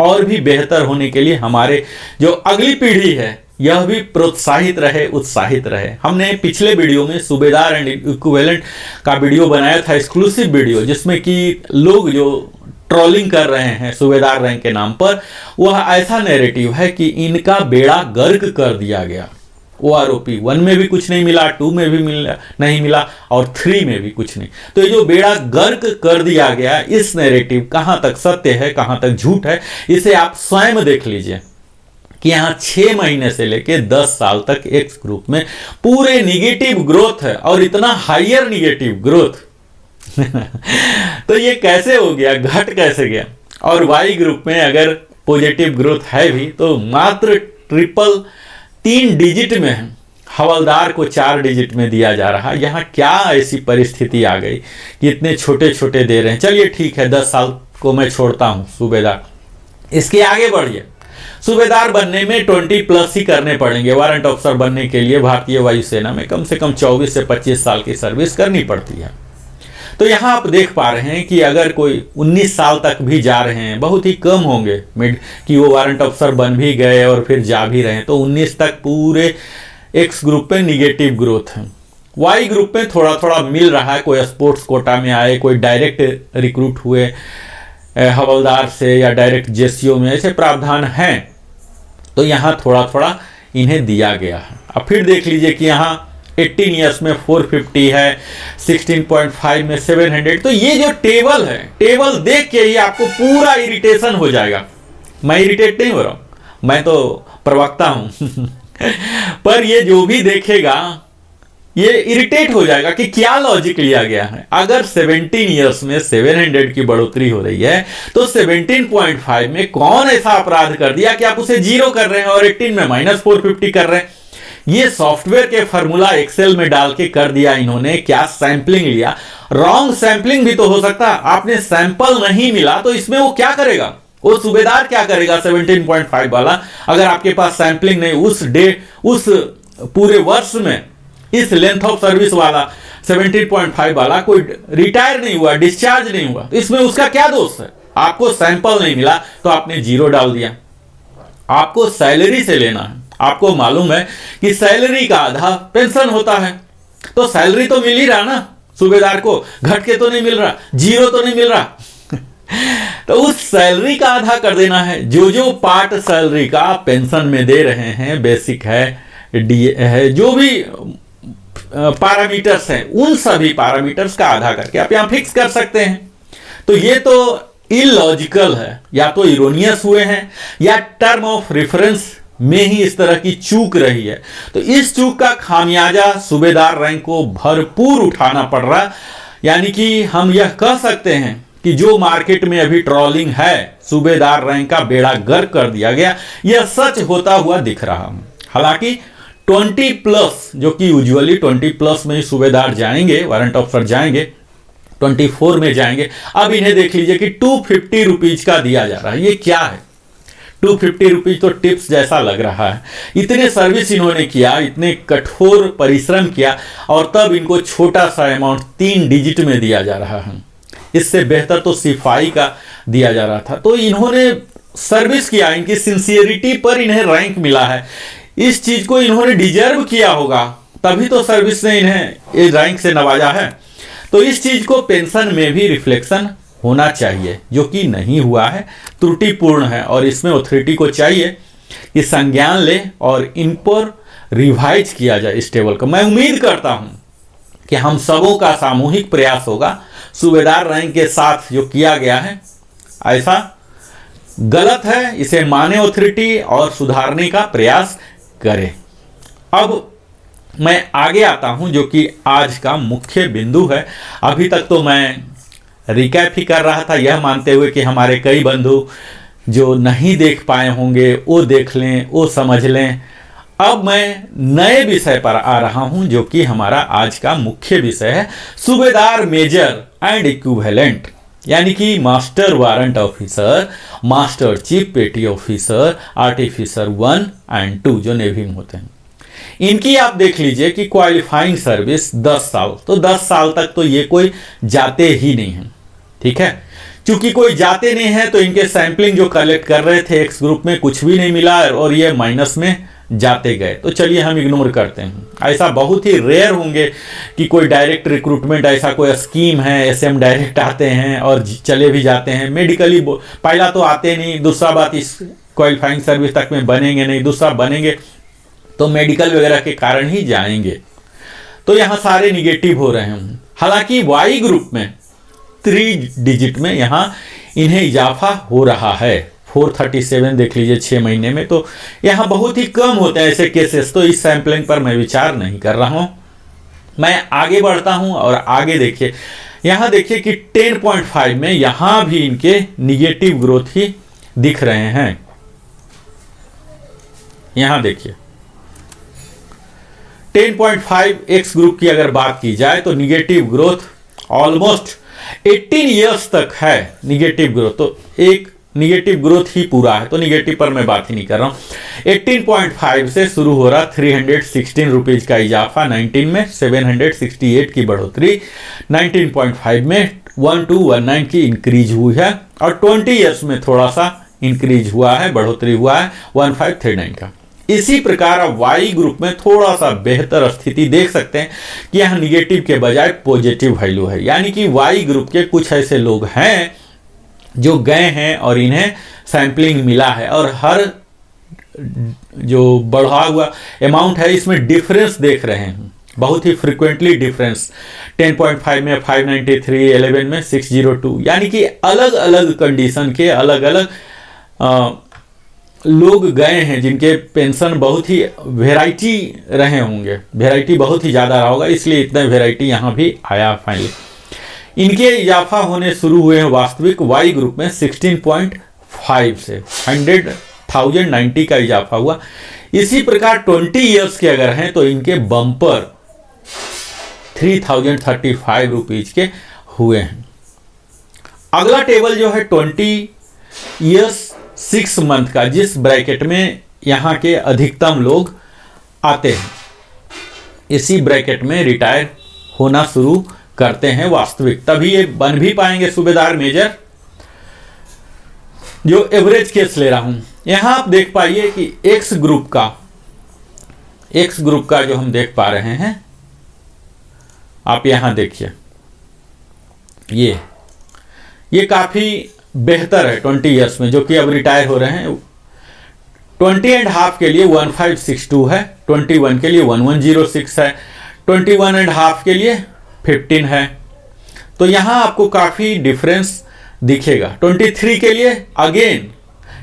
और भी बेहतर होने के लिए हमारे जो अगली पीढ़ी है यह भी प्रोत्साहित रहे, उत्साहित रहे। हमने पिछले वीडियो में सूबेदार एंड इक्विवेलेंट का वीडियो बनाया था, एक्सक्लूसिव वीडियो, जिसमें कि लोग जो ट्रोलिंग कर रहे हैं सूबेदार रैंक के नाम पर, वह ऐसा नैरेटिव है कि इनका बेड़ा गर्क कर दिया गया। OROP 1 में भी कुछ नहीं मिला, 2 में भी नहीं मिला, और 3 में भी कुछ नहीं। तो ये जो बेड़ा गर्क कर दिया गया, इस नैरेटिव कहाँ तक सत्य है, कहाँ तक झूठ है, इसे आप स्वयं देख लीजिए कि यहाँ 6 महीने से लेके 10 साल तक एक्स ग्रुप में पूरे निगेटिव ग्रोथ है, और इतना हाइयर निगेटिव ग्रोथ तो ये कैसे हो गया, घट कैसे गया। और वाई ग्रुप में अगर पॉजिटिव ग्रोथ है भी तो मात्र 3 डिजिट में है, हवलदार को 4 डिजिट में दिया जा रहा है। यहाँ क्या ऐसी परिस्थिति आ गई कि इतने छोटे छोटे दे रहे हैं। चलिए ठीक है, 10 साल को मैं छोड़ता हूँ सूबेदार, इसके आगे बढ़िए। सूबेदार बनने में 20+ ही करने पड़ेंगे। वारंट ऑफिसर बनने के लिए भारतीय वायुसेना में कम से कम 24 से 25 साल की सर्विस करनी पड़ती है। तो यहाँ आप देख पा रहे हैं कि अगर कोई 19 साल तक भी जा रहे हैं, बहुत ही कम होंगे मिड कि वो वारंट ऑफिसर बन भी गए और फिर जा भी रहे हैं, तो 19 तक पूरे एक्स ग्रुप में निगेटिव ग्रोथ है। वाई ग्रुप में थोड़ा थोड़ा मिल रहा है, कोई स्पोर्ट्स कोटा में आए, कोई डायरेक्ट रिक्रूट हुए हवलदार से, या डायरेक्ट जेसीओ में, ऐसे प्रावधान हैं। तो यहाँ थोड़ा थोड़ा इन्हें दिया गया है। अब फिर देख लीजिए कि यहाँ 18 ईयर्स में 450 है, 16.5 में 700। तो ये जो टेबल है, टेबल देख के ही आपको पूरा इरिटेशन हो जाएगा। मैं इरिटेट नहीं हो रहा हूँ, मैं तो प्रवक्ता हूँ पर ये जो भी देखेगा ये इरिटेट हो जाएगा कि क्या लॉजिक लिया गया है। अगर 17 ईयर्स में 700 की बढ़ोतरी हो रही है तो 17.5 में कौन ऐसा अपराध कर दिया कि आप उसे 0 कर रहे हैं और 18 में -450 कर रहे हैं। ये सॉफ्टवेयर के फॉर्मूला एक्सेल में डाल के कर दिया इन्होंने। क्या सैंपलिंग लिया, रॉन्ग सैंपलिंग भी तो हो सकता है। आपने सैंपल नहीं मिला तो इसमें वो क्या करेगा, वो सूबेदार क्या करेगा 17.5 वाला, अगर आपके पास सैंपलिंग नहीं उस पूरे वर्ष में, इस लेंथ ऑफ सर्विस वाला 17.5 वाला कोई रिटायर नहीं हुआ, डिस्चार्ज नहीं हुआ, तो इसमें उसका क्या दोष है। आपको सैंपल नहीं मिला तो आपने 0 डाल दिया। आपको सैलरी से लेना है, आपको मालूम है कि सैलरी का आधा पेंशन होता है, तो सैलरी तो मिल ही रहा ना सूबेदार को, घट के तो नहीं मिल रहा, 0 तो नहीं मिल रहा तो उस सैलरी का आधा कर देना है। जो पार्ट सैलरी का पेंशन में दे रहे हैं, बेसिक है, डीए है, जो भी पैरामीटर्स हैं, उन सभी पैरामीटर्स का आधा करके आप यहां फिक्स कर सकते हैं। तो ये तो इलॉजिकल है, या तो इरोनियस हुए हैं, या टर्म ऑफ रेफरेंस में ही इस तरह की चूक रही है। तो इस चूक का खामियाजा सूबेदार रैंक को भरपूर उठाना पड़ रहा। यानी कि हम यह कह सकते हैं कि जो मार्केट में अभी ट्रोलिंग है, सूबेदार रैंक का बेड़ा गर्क कर दिया गया, यह सच होता हुआ दिख रहा है। हालांकि 20+, जो कि यूजुअली 20+ में ही सूबेदार जाएंगे, वारंट ऑफिसर जाएंगे, 24 में जाएंगे। अब इन्हें देख लीजिए कि 250 रुपीज का दिया जा रहा है। ये क्या है? 250 रुपीज तो टिप्स जैसा लग रहा है। इतने सर्विस इन्होंने किया, इतने कठोर परिश्रम किया, और तब इनको छोटा सा अमाउंट 3 डिजिट में दिया जा रहा है। इससे बेहतर तो सिपाही का दिया जा रहा था। तो इन्होंने सर्विस किया, इनकी सिंसियरिटी पर इन्हें रैंक मिला है। इस चीज को इन्होंने डिजर्व किया होगा, तभी तो सर्विस ने इन्हें इस रैंक से नवाजा है। तो इस चीज को पेंशन में भी रिफ्लेक्शन होना चाहिए, जो कि नहीं हुआ है, त्रुटिपूर्ण है। और इसमें अथॉरिटी को चाहिए कि संज्ञान ले और इन पर रिवाइज किया जाए इस टेबल को। मैं उम्मीद करता हूं कि हम सबों का सामूहिक प्रयास होगा। सूबेदार रैंक के साथ जो किया गया है ऐसा गलत है, इसे माने अथॉरिटी और सुधारने का प्रयास करे। अब मैं आगे आता हूं, जो कि आज का मुख्य बिंदु है। अभी तक तो मैं रिकैप ही कर रहा था, यह मानते हुए कि हमारे कई बंधु जो नहीं देख पाए होंगे वो देख लें, वो समझ लें। अब मैं नए विषय पर आ रहा हूं, जो कि हमारा आज का मुख्य विषय है, सूबेदार मेजर एंड इक्विवेलेंट, यानी कि master warrant officer, master chief पेटी ऑफिसर, आर्टिफिसर 1 और 2 जो नेवी में होते हैं। इनकी आप देख लीजिए कि क्वालिफाइंग सर्विस 10 साल, तो 10 साल तक तो ये कोई जाते ही नहीं है। ठीक है, चूंकि कोई जाते नहीं है तो इनके सैंपलिंग जो कलेक्ट कर रहे थे एक्स ग्रुप में कुछ भी नहीं मिला और ये माइनस में जाते गए। तो चलिए हम इग्नोर करते हैं। ऐसा बहुत ही रेयर होंगे कि कोई डायरेक्ट रिक्रूटमेंट, ऐसा कोई स्कीम है, एसएम डायरेक्ट आते हैं और चले भी जाते हैं। मेडिकली पहला तो आते नहीं, दूसरा बात इस क्वालिफाइंग सर्विस तक में बनेंगे नहीं, दूसरा बनेंगे तो मेडिकल वगैरह के कारण ही जाएंगे। तो यहाँ सारे निगेटिव हो रहे हैं। हालांकि वाई ग्रुप में 3 डिजिट में यहाँ इन्हें इजाफा हो रहा है। 437 देख लीजिए 6 महीने में, तो यहाँ बहुत ही कम होते हैं ऐसे केसेस। तो इस सैंपलिंग पर मैं विचार नहीं कर रहा हूँ। मैं आगे बढ़ता हूँ और आगे देखिए, यहाँ देखिए कि 10.5 में यहाँ भी इनके निगेटिव ग्रोथ ही दिख रहे हैं। यहाँ देखिए 10.5 एक्स ग्रुप की अगर बात की जाए तो निगेटिव ग्रोथ ऑलमोस्ट 18 इयर्स तक है निगेटिव ग्रोथ। तो एक निगेटिव ग्रोथ ही पूरा है, तो निगेटिव पर मैं बात ही नहीं कर रहा हूं। 18.5 से शुरू हो रहा 316 रुपीज का इजाफा 19 में, 768 की बढ़ोतरी 19.5 में, 1219 की इंक्रीज हुई है और 20 इयर्स में थोड़ा सा इंक्रीज हुआ है, बढ़ोतरी हुआ है 1539 का। इसी प्रकार अब वाई ग्रुप में थोड़ा सा बेहतर स्थिति देख सकते हैं कि यहाँ निगेटिव के बजाय पॉजिटिव वैल्यू है। यानी कि वाई ग्रुप के कुछ ऐसे लोग हैं जो गए हैं और इन्हें सैंपलिंग मिला है, और हर जो बढ़ा हुआ अमाउंट है इसमें डिफरेंस देख रहे हैं, बहुत ही फ्रिक्वेंटली डिफरेंस। 10.5 में 593, 11 में 602, यानी कि अलग अलग कंडीशन के अलग अलग लोग गए हैं जिनके पेंशन बहुत ही वेराइटी रहे होंगे, वेराइटी बहुत ही ज़्यादा रहा होगा, इसलिए इतना वेराइटी यहाँ भी आया फाइनली। इनके इजाफा होने शुरू हुए हैं वास्तविक वाई ग्रुप में 16.5 से 100,090 का इजाफा हुआ। इसी प्रकार 20 इयर्स के अगर हैं तो इनके बम्पर 3035 रुपीज के हुए हैं। अगला टेबल जो है 20 इयर्स 6 मंथ का, जिस ब्रैकेट में यहाँ के अधिकतम लोग आते हैं, इसी ब्रैकेट में रिटायर होना शुरू करते हैं वास्तविक, तभी ये बन भी पाएंगे सूबेदार मेजर। जो एवरेज केस ले रहा हूं, यहां आप देख पाइए कि एक्स ग्रुप का जो हम देख पा रहे हैं, आप यहां देखिए, ये काफी बेहतर है 20 इयर्स में, जो कि अब रिटायर हो रहे हैं। 20.5 के लिए 1562 है, 21 के लिए 1106 है, 21.5 के लिए 15 है। तो यहां आपको काफी डिफरेंस दिखेगा। 23 के लिए अगेन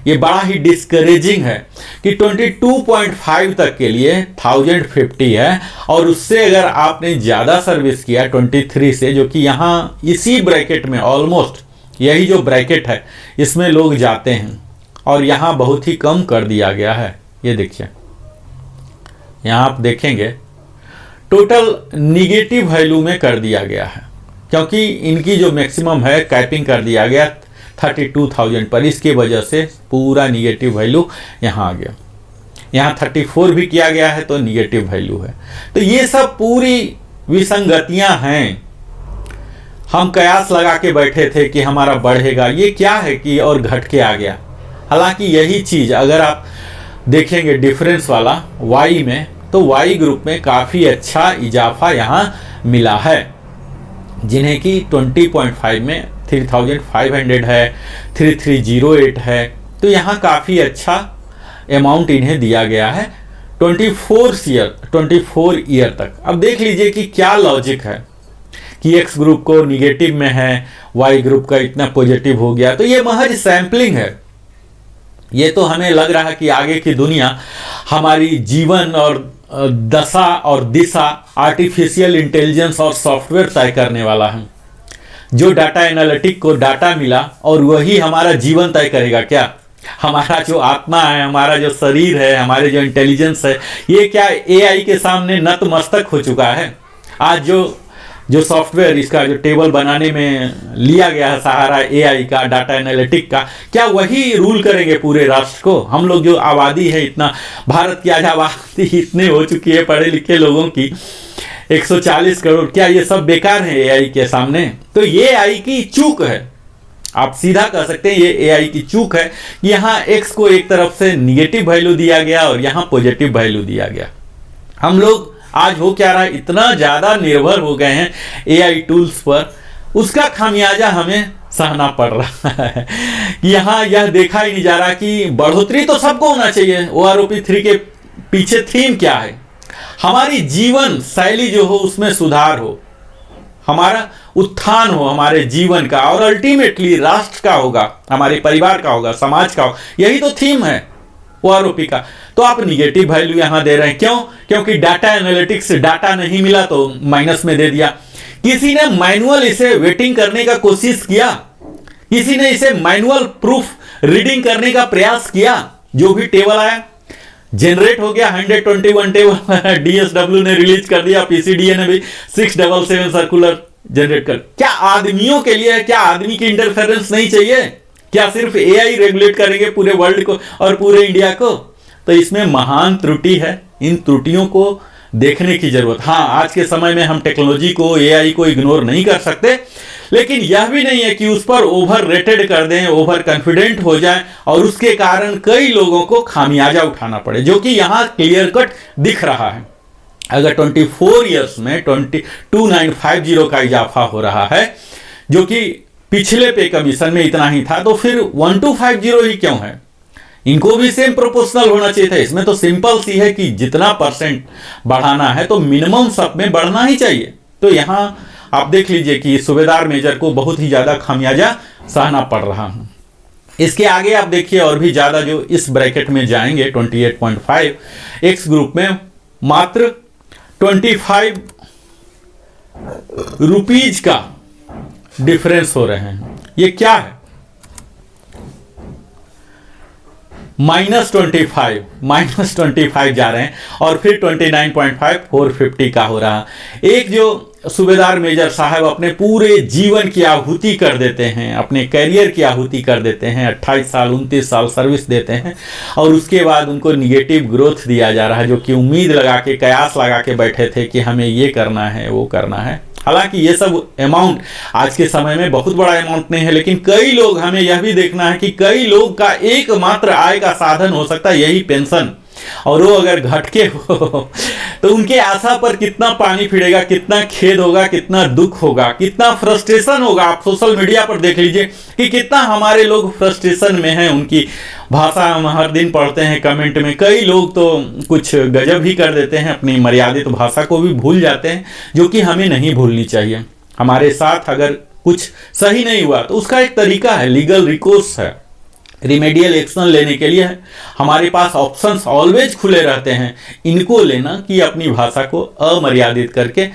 ये बड़ा ही डिस्करेजिंग है कि 22.5 तक के लिए 1050 है, और उससे अगर आपने ज्यादा सर्विस किया 23 से, जो कि यहां इसी ब्रैकेट में ऑलमोस्ट यही जो ब्रैकेट है इसमें लोग जाते हैं, और यहां बहुत ही कम कर दिया गया है। ये देखिए, यहां आप देखेंगे टोटल निगेटिव वैल्यू में कर दिया गया है। क्योंकि इनकी जो मैक्सिमम है कैपिंग कर दिया गया 32,000 पर, इसके वजह से पूरा निगेटिव वैल्यू यहाँ आ गया। यहाँ 34 भी किया गया है तो निगेटिव वैल्यू है। तो ये सब पूरी विसंगतियां हैं। हम कयास लगा के बैठे थे कि हमारा बढ़ेगा, ये क्या है कि और घट के आ गया। हालांकि यही चीज़ अगर आप देखेंगे डिफरेंस वाला वाई में, तो वाई ग्रुप में काफ़ी अच्छा इजाफा यहाँ मिला है, जिन्हें कि 20.5 में 3,500 है, 3,308 है। तो यहाँ काफ़ी अच्छा अमाउंट इन्हें दिया गया है 24 ईयर तक। अब देख लीजिए कि क्या लॉजिक है कि एक्स ग्रुप को निगेटिव में है, वाई ग्रुप का इतना पॉजिटिव हो गया। तो ये महज सैंपलिंग है। ये तो हमें लग रहा है कि आगे की दुनिया हमारी जीवन और दशा और दिशा आर्टिफिशियल इंटेलिजेंस और सॉफ्टवेयर तय करने वाला है। जो डाटा एनालिटिक को डाटा मिला और वही हमारा जीवन तय करेगा क्या? हमारा जो आत्मा है, हमारा जो शरीर है, हमारे जो इंटेलिजेंस है, ये क्या एआई के सामने नतमस्तक हो चुका है? आज जो सॉफ्टवेयर इसका जो टेबल बनाने में लिया गया है सहारा एआई का, डाटा एनालिटिक का, क्या वही रूल करेंगे पूरे राष्ट्र को? हम लोग जो आबादी है, इतना भारत की आज आबादी इतने हो चुकी है पढ़े लिखे लोगों की 140 करोड़, क्या ये सब बेकार है एआई के सामने? तो ये एआई की चूक है, आप सीधा कह सकते हैं ये एआई की चूक है। यहाँ एक्स को एक तरफ से निगेटिव वैल्यू दिया गया और यहाँ पॉजिटिव वैल्यू दिया गया। हम लोग आज हो क्या रहा है, इतना ज़्यादा निर्भर हो गए हैं एआई टूल्स पर, उसका खामियाजा हमें सहना पड़ रहा है। यहाँ यह देखा ही नहीं जा रहा कि बढ़ोतरी तो सबको होना चाहिए। OROP 3 के पीछे थीम क्या है? हमारी जीवन शैली जो हो उसमें सुधार हो, हमारा उत्थान हो हमारे जीवन का, और अल्टीमेटली राष्ट्र का होगा, हमारे परिवार का होगा, समाज का होगा। यही तो थीम है OROP का। तो आप निगेटिव वैल्यू यहां दे रहे हैं, क्यों? क्योंकि डाटा एनालिटिक्स से डाटा नहीं मिला तो माइनस में दे दिया। किसी ने मैनुअल इसे वेटिंग करने का कोशिश किया, किसी ने इसे मैनुअल प्रूफ रीडिंग करने का प्रयास किया। जो भी टेबल आया जनरेट हो गया, 121 टेबल DSW ने रिलीज कर दिया, PCDA ने भी 677 सर्कुलर जनरेट कर। क्या आदमियों के लिए, क्या आदमी की इंटरफेरेंस नहीं चाहिए? क्या सिर्फ एआई रेगुलेट करेंगे पूरे वर्ल्ड को और पूरे इंडिया को? तो इसमें महान त्रुटि है, इन त्रुटियों को देखने की जरूरत। हाँ, आज के समय में हम टेक्नोलॉजी को, एआई को इग्नोर नहीं कर सकते, लेकिन यह भी नहीं है कि उस पर ओवर रेटेड कर दें, ओवर कॉन्फिडेंट हो जाए और उसके कारण कई लोगों को खामियाजा उठाना पड़े, जो कि यहाँ क्लियर कट दिख रहा है। अगर 24 ईयर्स में 2950 का इजाफा हो रहा है, जो कि पिछले पे कमीशन में इतना ही था, तो फिर 1250 ही क्यों है? इनको भी सेम प्रोपोर्शनल होना चाहिए था। इसमें तो सिंपल सी है कि जितना परसेंट बढ़ाना है तो मिनिमम सब में बढ़ना ही चाहिए। तो यहाँ आप देख लीजिए कि सूबेदार मेजर को बहुत ही ज्यादा खामियाजा सहना पड़ रहा है। इसके आगे आप देखिए और भी ज्यादा जो इस ब्रैकेट में जाएंगे 28.5, एक्स ग्रुप में मात्र 25 रुपीज का डिफरेंस हो रहे हैं। ये क्या है? -25 जा रहे हैं और फिर 29.5 450 का हो रहा। एक जो सूबेदार मेजर साहब अपने पूरे जीवन की आहुति कर देते हैं, अपने करियर की आहुति कर देते हैं, 28 साल 29 साल सर्विस देते हैं, और उसके बाद उनको निगेटिव ग्रोथ दिया जा रहा है, जो कि उम्मीद लगा के, कयास लगा के बैठे थे कि हमें ये करना है, वो करना है। हालांकि ये सब अमाउंट आज के समय में बहुत बड़ा अमाउंट नहीं है, लेकिन कई लोग, हमें यह भी देखना है कि कई लोग का एकमात्र आय का साधन हो सकता है यही पेंशन, और वो अगर घट के हो तो उनके आशा पर कितना पानी फिरेगा, कितना खेद होगा, कितना दुख होगा, कितना फ्रस्ट्रेशन होगा। आप सोशल मीडिया पर देख लीजिए कि कितना हमारे लोग फ्रस्ट्रेशन में हैं। उनकी भाषा हम हर दिन पढ़ते हैं कमेंट में, कई लोग तो कुछ गजब ही कर देते हैं, अपनी मर्यादित भाषा को भी भूल जाते हैं, जो कि हमें नहीं भूलनी चाहिए। हमारे साथ अगर कुछ सही नहीं हुआ तो उसका एक तरीका है, लीगल रिकोर्स है, रिमेडियल एक्शन लेने के लिए हमारे पास ऑप्शंस ऑलवेज खुले रहते हैं। इनको लेना कि अपनी भाषा को अमर्यादित करके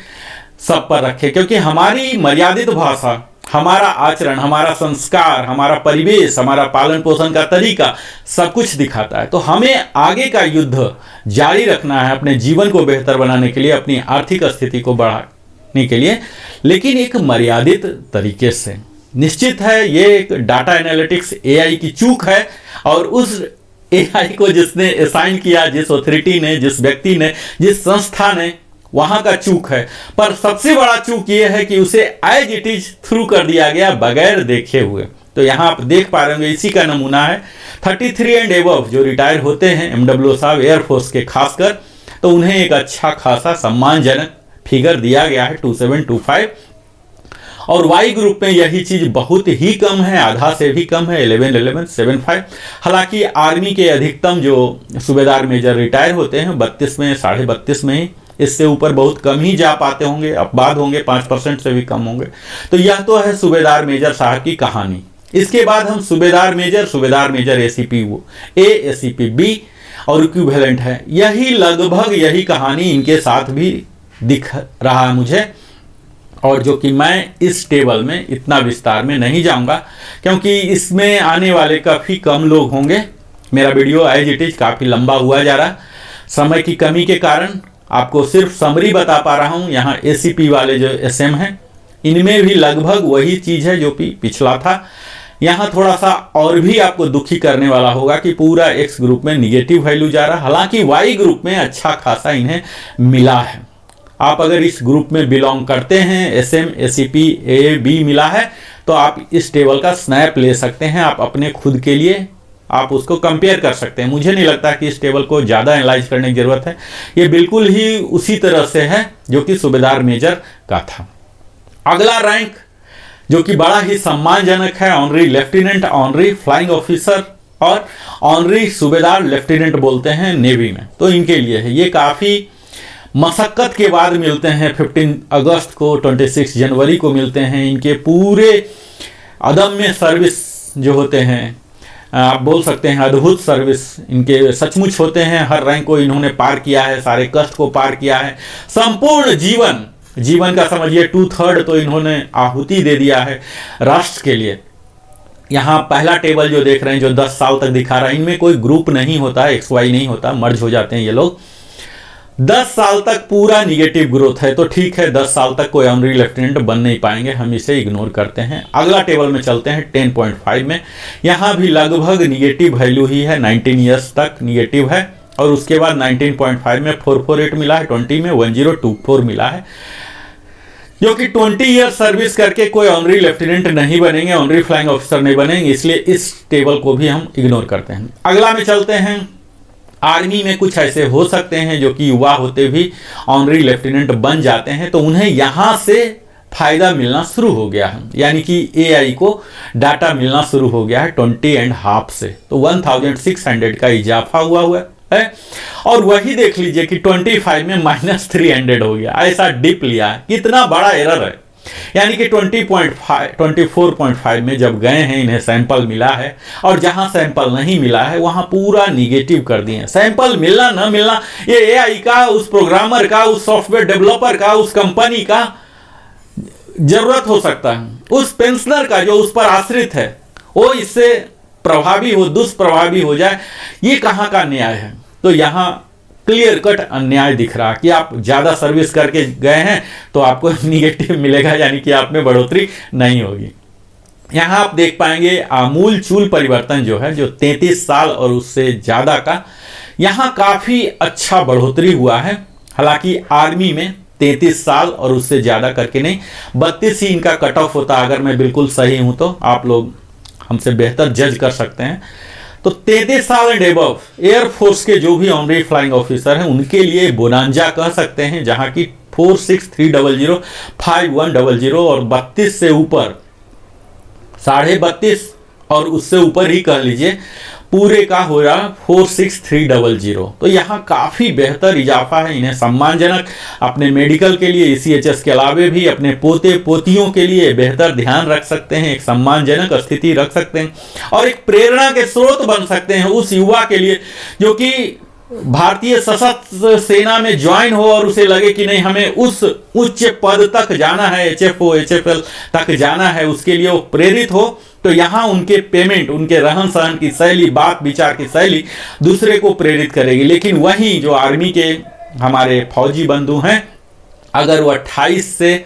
सब पर रखें, क्योंकि हमारी मर्यादित भाषा, हमारा आचरण, हमारा संस्कार, हमारा परिवेश, हमारा पालन पोषण का तरीका सब कुछ दिखाता है। तो हमें आगे का युद्ध जारी रखना है, अपने जीवन को बेहतर बनाने के लिए, अपनी आर्थिक स्थिति को करने के लिए, लेकिन एक मर्यादित तरीके से। निश्चित है ये एक डाटा एनालिटिक्स एआई की चूक है, और उस एआई को जिसने असाइन किया, जिस अथॉरिटी ने, जिस व्यक्ति ने, जिस संस्था ने, वहां का चूक है। पर सबसे बड़ा चूक ये है कि उसे एज इट इज थ्रू कर दिया गया बगैर देखे हुए। तो यहां आप देख पा रहे होंगे, इसी का नमूना है 33 एंड एबव जो रिटायर होते हैं एमडब्ल्यू साहब एयरफोर्स के खासकर, तो उन्हें एक अच्छा खासा सम्मानजनक फिगर दिया गया है 2725। और वाई ग्रुप में यही चीज बहुत ही कम है, आधा से भी कम है 11,1175। हालांकि आर्मी के अधिकतम जो सूबेदार मेजर रिटायर होते हैं 32 में, 32.5 में ही, इससे ऊपर बहुत कम ही जा पाते होंगे, अपवाद होंगे, 5% से भी कम होंगे। तो यह तो है सूबेदार मेजर साहब की कहानी। इसके बाद हम सूबेदार मेजर एसीपी ए, एसीपी बी और इक्विवेलेंट है। यही लगभग यही कहानी इनके साथ भी दिख रहा है मुझे, और जो कि मैं इस टेबल में इतना विस्तार में नहीं जाऊंगा क्योंकि इसमें आने वाले काफ़ी कम लोग होंगे। मेरा वीडियो एज इट इज काफ़ी लंबा हुआ जा रहा, समय की कमी के कारण आपको सिर्फ समरी बता पा रहा हूं। यहाँ एसीपी वाले जो एसएम हैं इनमें भी लगभग वही चीज़ है जो कि पिछला था। यहाँ थोड़ा सा और भी आपको दुखी करने वाला होगा कि पूरा एक्स ग्रुप में निगेटिव वैल्यू जा रहा, हालांकि वाई ग्रुप में अच्छा खासा इन्हें मिला है। आप अगर इस ग्रुप में बिलोंग करते हैं, एसएम, एसीपी, ए, बी मिला है, तो आप इस टेबल का स्नैप ले सकते हैं, आप अपने खुद के लिए आप उसको कंपेयर कर सकते हैं। मुझे नहीं लगता कि इस टेबल को ज़्यादा एनालाइज करने की जरूरत है, ये बिल्कुल ही उसी तरह से है जो कि सूबेदार मेजर का था। अगला रैंक जो कि बड़ा ही सम्मानजनक है, honorary lieutenant, honorary flying officer और ऑनरी सूबेदार लेफ्टिनेंट बोलते हैं नेवी में, तो इनके लिए है। ये काफ़ी मशक्क़त के बाद मिलते हैं, 15 अगस्त को, 26 जनवरी को मिलते हैं। इनके पूरे अदम्य सर्विस जो होते हैं, आप बोल सकते हैं अद्भुत सर्विस इनके सचमुच होते हैं। हर रैंक को इन्होंने पार किया है, सारे कष्ट को पार किया है, संपूर्ण जीवन का समझिए 2/3 तो इन्होंने आहुति दे दिया है राष्ट्र के लिए। यहाँ पहला टेबल जो देख रहे हैं, जो 10 साल तक दिखा रहा है, इनमें कोई ग्रुप नहीं होता, XY नहीं होता, मर्ज हो जाते हैं ये लोग। 10 साल तक पूरा निगेटिव ग्रोथ है, तो ठीक है, 10 साल तक कोई ऑनरी लेफ्टिनेंट बन नहीं पाएंगे, हम इसे इग्नोर करते हैं। अगला टेबल में चलते हैं 10.5 में। यहाँ भी लगभग निगेटिव वैल्यू ही है, 19 ईयर्स तक निगेटिव है, और उसके बाद 19.5 में 448 मिला है, 20 में 1024 मिला है, जो कि 20 ईयर सर्विस करके कोई ऑनरी लेफ्टिनेंट नहीं बनेंगे, ऑनरी फ्लाइंग ऑफिसर नहीं बनेंगे, इसलिए इस टेबल को भी हम इग्नोर करते हैं। अगला में चलते हैं, आर्मी में कुछ ऐसे हो सकते हैं जो कि युवा होते भी ऑनरी लेफ्टिनेंट बन जाते हैं, तो उन्हें यहाँ से फायदा मिलना शुरू हो गया है, यानी कि एआई को डाटा मिलना शुरू हो गया है 20.5 से, तो 1600 का इजाफा हुआ है। और वही देख लीजिए कि 25 में -300 हो गया, ऐसा डिप लिया है, कितना बड़ा एरर है। यानी कि 24.5 में जब गए हैं, इन्हें सैंपल मिला है, और जहां सैंपल नहीं मिला है वहां पूरा निगेटिव कर दिए। सैंपल मिलना ना मिलना ये एआई का, उस प्रोग्रामर का, उस सॉफ्टवेयर डेवलपर का, उस कंपनी का जरूरत हो सकता है, उस पेंशनर का जो उस पर आश्रित है, वो इससे प्रभावी हो, दुष्प्रभावी हो जाए, ये कहां का न्याय है। तो यहां क्लियर कट अन्याय दिख रहा कि आप ज़्यादा सर्विस करके गए हैं तो आपको निगेटिव मिलेगा, यानी कि आप में बढ़ोतरी नहीं होगी। यहाँ आप देख पाएंगे आमूल चूल परिवर्तन जो है, जो 33 साल और उससे ज़्यादा का, यहाँ काफ़ी अच्छा बढ़ोतरी हुआ है। हालांकि आर्मी में 33 साल और उससे ज़्यादा करके नहीं, 32 ही इनका कट ऑफ होता, अगर मैं बिल्कुल सही हूँ तो आप लोग हमसे बेहतर जज कर सकते हैं। तो 33 साल एंड एबव एयरफोर्स के जो भी ऑनरी फ्लाइंग ऑफिसर हैं उनके लिए बोनांजा कह सकते हैं, जहां की 46300, 5100 और 32 से ऊपर 32.5 और उससे ऊपर ही कह लीजिए, पूरे का हो रहा 46300। तो यहाँ काफ़ी बेहतर इजाफा है। इन्हें सम्मानजनक अपने मेडिकल के लिए, ECHS के अलावे भी अपने पोते पोतियों के लिए बेहतर ध्यान रख सकते हैं, एक सम्मानजनक स्थिति रख सकते हैं, और एक प्रेरणा के स्रोत बन सकते हैं उस युवा के लिए जो कि भारतीय सशस्त्र सेना में ज्वाइन हो और उसे लगे कि नहीं, हमें उस उच्च पद तक जाना है, HFO, HFL तक जाना है, उसके लिए वो प्रेरित हो। तो यहाँ उनके पेमेंट, उनके रहन सहन की शैली, बात विचार की शैली दूसरे को प्रेरित करेगी। लेकिन वहीं जो आर्मी के हमारे फौजी बंधु हैं, अगर वो 28 से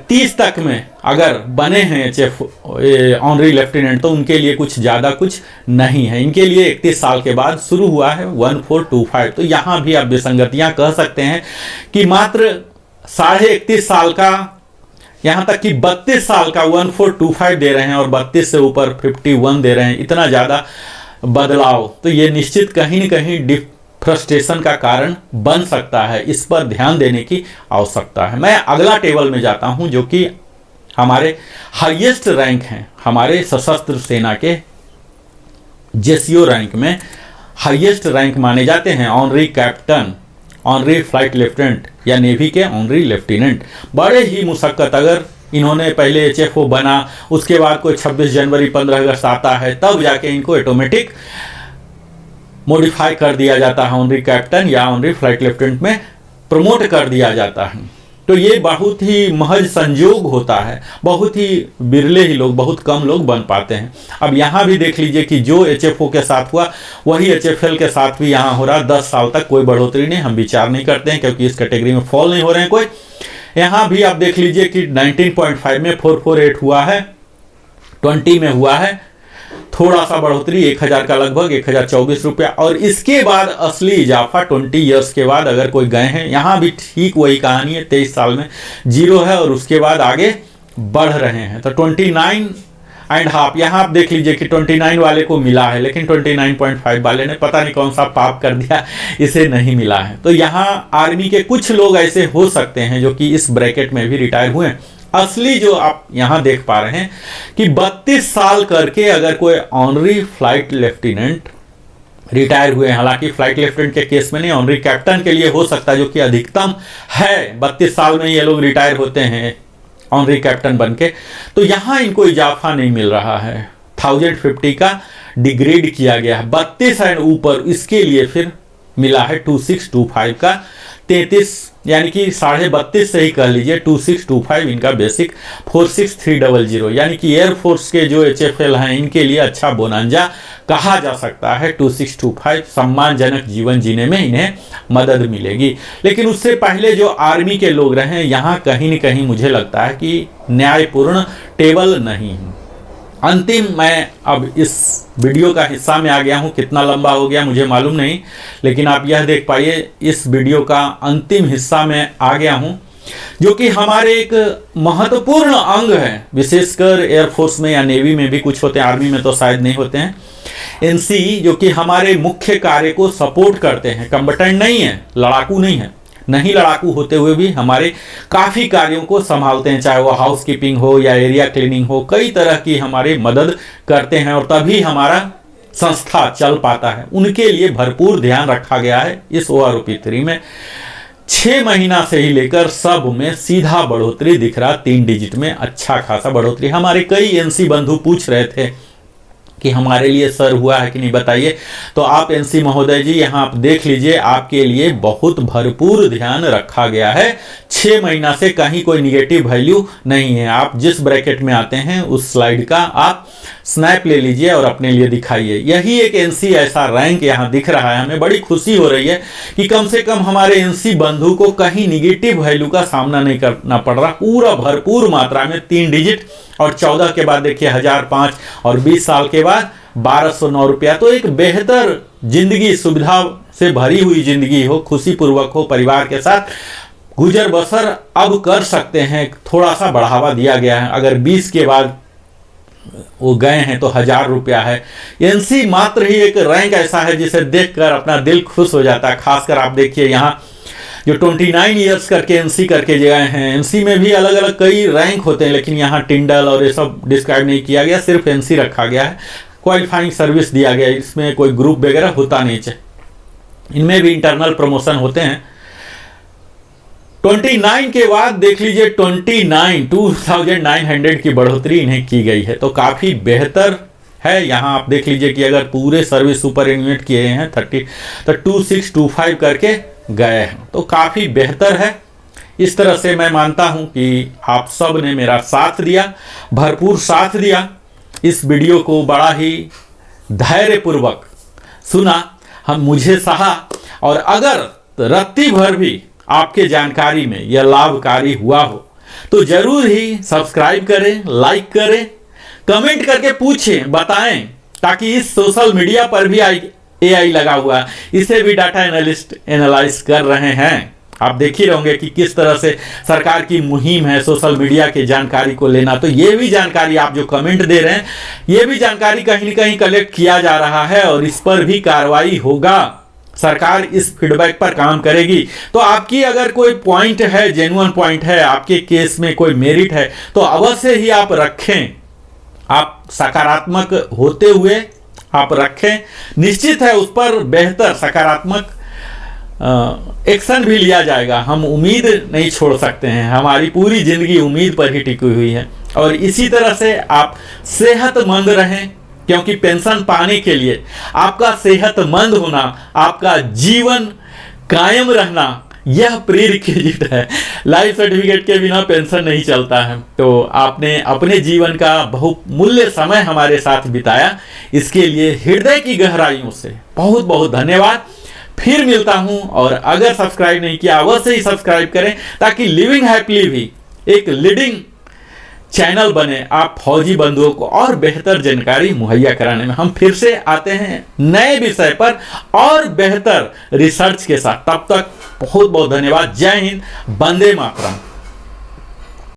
30 तक में अगर बने हैं एचएफ ऑनरी लेफ्टिनेंट तो उनके लिए कुछ ज़्यादा कुछ नहीं है। इनके लिए 31 साल के बाद शुरू हुआ है 1425। तो यहाँ भी आप विसंगतियाँ कह सकते हैं कि मात्र 31.5 साल का, यहाँ तक कि 32 साल का 1425 दे रहे हैं और 32 से ऊपर 51 दे रहे हैं। इतना ज़्यादा बदलाव तो ये निश्चित कहीं न कहीं फ्रस्ट्रेशन का कारण बन सकता है। इस पर ध्यान देने की आवश्यकता है। मैं अगला टेबल में जाता हूं जो कि हमारे हाईएस्ट रैंक हैं, हमारे सशस्त्र सेना के जेसीओ रैंक में हाईएस्ट रैंक माने जाते हैं honorary captain, honorary flight lieutenant या नेवी के ऑनरी लेफ्टिनेंट। बड़े ही मुशक्कत, अगर इन्होंने पहले एचएफओ बना, उसके बाद कोई 26 जनवरी 15 अगस्त आता है, तब जाके इनको ऑटोमेटिक मॉडिफाई कर दिया जाता है, ऑनरी कैप्टन या ऑनरी फ्लाइट लेफ्टिनेंट में प्रमोट कर दिया जाता है। तो ये बहुत ही महज संयोग होता है, बहुत ही बिरले ही लोग, बहुत कम लोग बन पाते हैं। अब यहाँ भी देख लीजिए कि जो एचएफओ के साथ हुआ वही एचएफएल के साथ भी यहाँ हो रहा। 10 साल तक कोई बढ़ोतरी नहीं, हम विचार नहीं करते हैं क्योंकि इस कैटेगरी में फॉल नहीं हो रहे हैं कोई। यहाँ भी आप देख लीजिए कि 19.5 में 448 हुआ है, 20 में हुआ है थोड़ा सा बढ़ोतरी 1000 का लगभग 1024 रुपया, और इसके बाद असली इजाफा 20 ईयर्स के बाद अगर कोई गए हैं, यहाँ भी ठीक वही कहानी है। 23 साल में 0 है और उसके बाद आगे बढ़ रहे हैं। तो 29.5 यहाँ आप देख लीजिए कि 29 वाले को मिला है, लेकिन 29.5 वाले ने पता नहीं कौन सा पाप कर दिया, इसे नहीं मिला है। तो यहाँ आर्मी के कुछ लोग ऐसे हो सकते हैं जो कि इस ब्रैकेट में भी रिटायर हुए हैं। असली जो आप यहाँ देख पा रहे हैं कि 32 साल करके अगर कोई ऑनरी फ्लाइट लेफ्टिनेंट रिटायर हुए हैं, हालांकि फ्लाइट लेफ्टिनेंट के केस में नहीं, ऑनरी कैप्टन के लिए हो सकता है जो कि अधिकतम है, 32 साल में ये लोग रिटायर होते हैं ऑनरी कैप्टन बनके। तो यहाँ इनको इजाफा नहीं मिल रहा है, 1050 का डिग्रेड किया गया है। 32 एंड ऊपर इसके लिए फिर मिला है 2625 का 33, यानी कि 32.5 से ही कह लीजिए 2625 इनका बेसिक 46300, यानी कि एयरफोर्स के जो एचएफएल हैं इनके लिए अच्छा बोनांजा कहा जा सकता है। 2625 सम्मानजनक जीवन जीने में इन्हें मदद मिलेगी। लेकिन उससे पहले जो आर्मी के लोग रहे हैं, यहाँ कहीं न कहीं मुझे लगता है कि न्यायपूर्ण टेबल नहीं है। अंतिम, मैं अब इस वीडियो का हिस्सा में आ गया हूँ, कितना लंबा हो गया मुझे मालूम नहीं, लेकिन आप यह देख पाइए इस वीडियो का अंतिम हिस्सा में आ गया हूँ जो कि हमारे एक महत्वपूर्ण अंग है, विशेषकर एयरफोर्स में या नेवी में भी कुछ होते हैं, आर्मी में तो शायद नहीं होते हैं। एनसी जो कि हमारे मुख्य कार्य को सपोर्ट करते हैं, कम्बटेंट नहीं है, लड़ाकू नहीं है, नहीं लड़ाकू होते हुए भी हमारे काफ़ी कार्यों को संभालते हैं, चाहे वो हाउस कीपिंग हो या एरिया क्लीनिंग हो, कई तरह की हमारी मदद करते हैं और तभी हमारा संस्था चल पाता है। उनके लिए भरपूर ध्यान रखा गया है। इस OROP 3 में 6 महीना से ही लेकर सब में सीधा बढ़ोतरी दिख रहा, 3 डिजिट में अच्छा खासा बढ़ोतरी। हमारे कई एनसी बंधु पूछ रहे थे कि हमारे लिए सर हुआ है कि नहीं, बताइए। तो आप एनसी महोदय जी यहाँ आप देख लीजिए, आपके लिए बहुत भरपूर ध्यान रखा गया है। 6 महीना से कहीं कोई निगेटिव वैल्यू नहीं है। आप जिस ब्रैकेट में आते हैं उस स्लाइड का आप स्नैप ले लीजिए और अपने लिए दिखाइए। यही एक एनसी ऐसा रैंक यहाँ दिख रहा है। हमें बड़ी खुशी हो रही है कि कम से कम हमारे एनसी बंधु को कहीं निगेटिव वैल्यू का सामना नहीं करना पड़ रहा, पूरा भरपूर मात्रा में 3 डिजिट, और 14 के बाद देखिए 1005 और 20 साल के बाद 1209 रुपया। तो एक बेहतर जिंदगी, सुविधा से भरी हुई जिंदगी हो, खुशी पूर्वक हो, परिवार के साथ गुजर बसर अब कर सकते हैं। थोड़ा सा बढ़ावा दिया गया है, अगर 20 के बाद वो गए हैं तो 1000 रुपया है। एनसी मात्र ही एक रैंक ऐसा है जिसे देखकर अपना दिल खुश हो जाता है। खासकर आप देखिए यहाँ जो 29 ईयर्स करके एनसी करके गए हैं, एनसी में भी अलग अलग कई रैंक होते हैं, लेकिन यहाँ टिंडल और ये सब डिस्क्राइब नहीं किया गया, सिर्फ एनसी रखा गया है। क्वालिफाइंग सर्विस दिया गया, इसमें कोई ग्रुप वगैरह होता नहीं चाहिए। इनमें भी इंटरनल प्रमोशन होते हैं। 29 के बाद देख लीजिए 29,900 की बढ़ोतरी इन्हें की गई है, तो काफ़ी बेहतर है। यहाँ आप देख लीजिए कि अगर पूरे सर्विस सुपर एन्यूएट किए हैं 30 तो 2625 करके गए हैं, तो काफ़ी बेहतर है। इस तरह से मैं मानता हूँ कि आप सब ने मेरा साथ दिया, भरपूर साथ दिया। इस वीडियो को बड़ा ही धैर्यपूर्वक सुना, हम मुझे सहा, और अगर रत्ती भर भी आपके जानकारी में यह लाभकारी हुआ हो तो जरूर ही सब्सक्राइब करें, लाइक करें, कमेंट करके पूछें, बताएं, ताकि इस सोशल मीडिया पर भी एआई लगा हुआ, इसे भी डाटा एनालिस्ट एनालाइज कर रहे हैं। आप देख ही रहोगे कि किस तरह से सरकार की मुहिम है सोशल मीडिया की जानकारी को लेना। तो ये भी जानकारी आप जो कमेंट दे रहे हैं, ये भी जानकारी कहीं न कहीं कलेक्ट किया जा रहा है और इस पर भी कार्रवाई होगा। सरकार इस फीडबैक पर काम करेगी। तो आपकी अगर कोई पॉइंट है, जेन्युइन पॉइंट है, आपके केस में कोई मेरिट है, तो अवश्य ही आप रखें। आप सकारात्मक होते हुए आप रखें, निश्चित है उस पर बेहतर सकारात्मक एक्शन भी लिया जाएगा। हम उम्मीद नहीं छोड़ सकते हैं, हमारी पूरी जिंदगी उम्मीद पर ही टिकी हुई है। और इसी तरह से आप सेहतमंद रहें, क्योंकि पेंशन पाने के लिए आपका सेहतमंद होना, आपका जीवन कायम रहना, यह प्रीरिक्विजिट है। लाइफ सर्टिफिकेट के बिना पेंशन नहीं चलता है। तो आपने अपने जीवन का बहुमूल्य समय हमारे साथ बिताया, इसके लिए हृदय की गहराइयों से बहुत बहुत धन्यवाद। फिर मिलता हूं, और अगर सब्सक्राइब नहीं किया अवश्य ही सब्सक्राइब करें, ताकि लिविंग हैप्पीली भी एक लीडिंग चैनल बने, आप फौजी बंधुओं को और बेहतर जानकारी मुहैया कराने में। हम फिर से आते हैं नए विषय पर और बेहतर रिसर्च के साथ। तब तक बहुत बहुत धन्यवाद। जय हिंद, वंदे मातरम।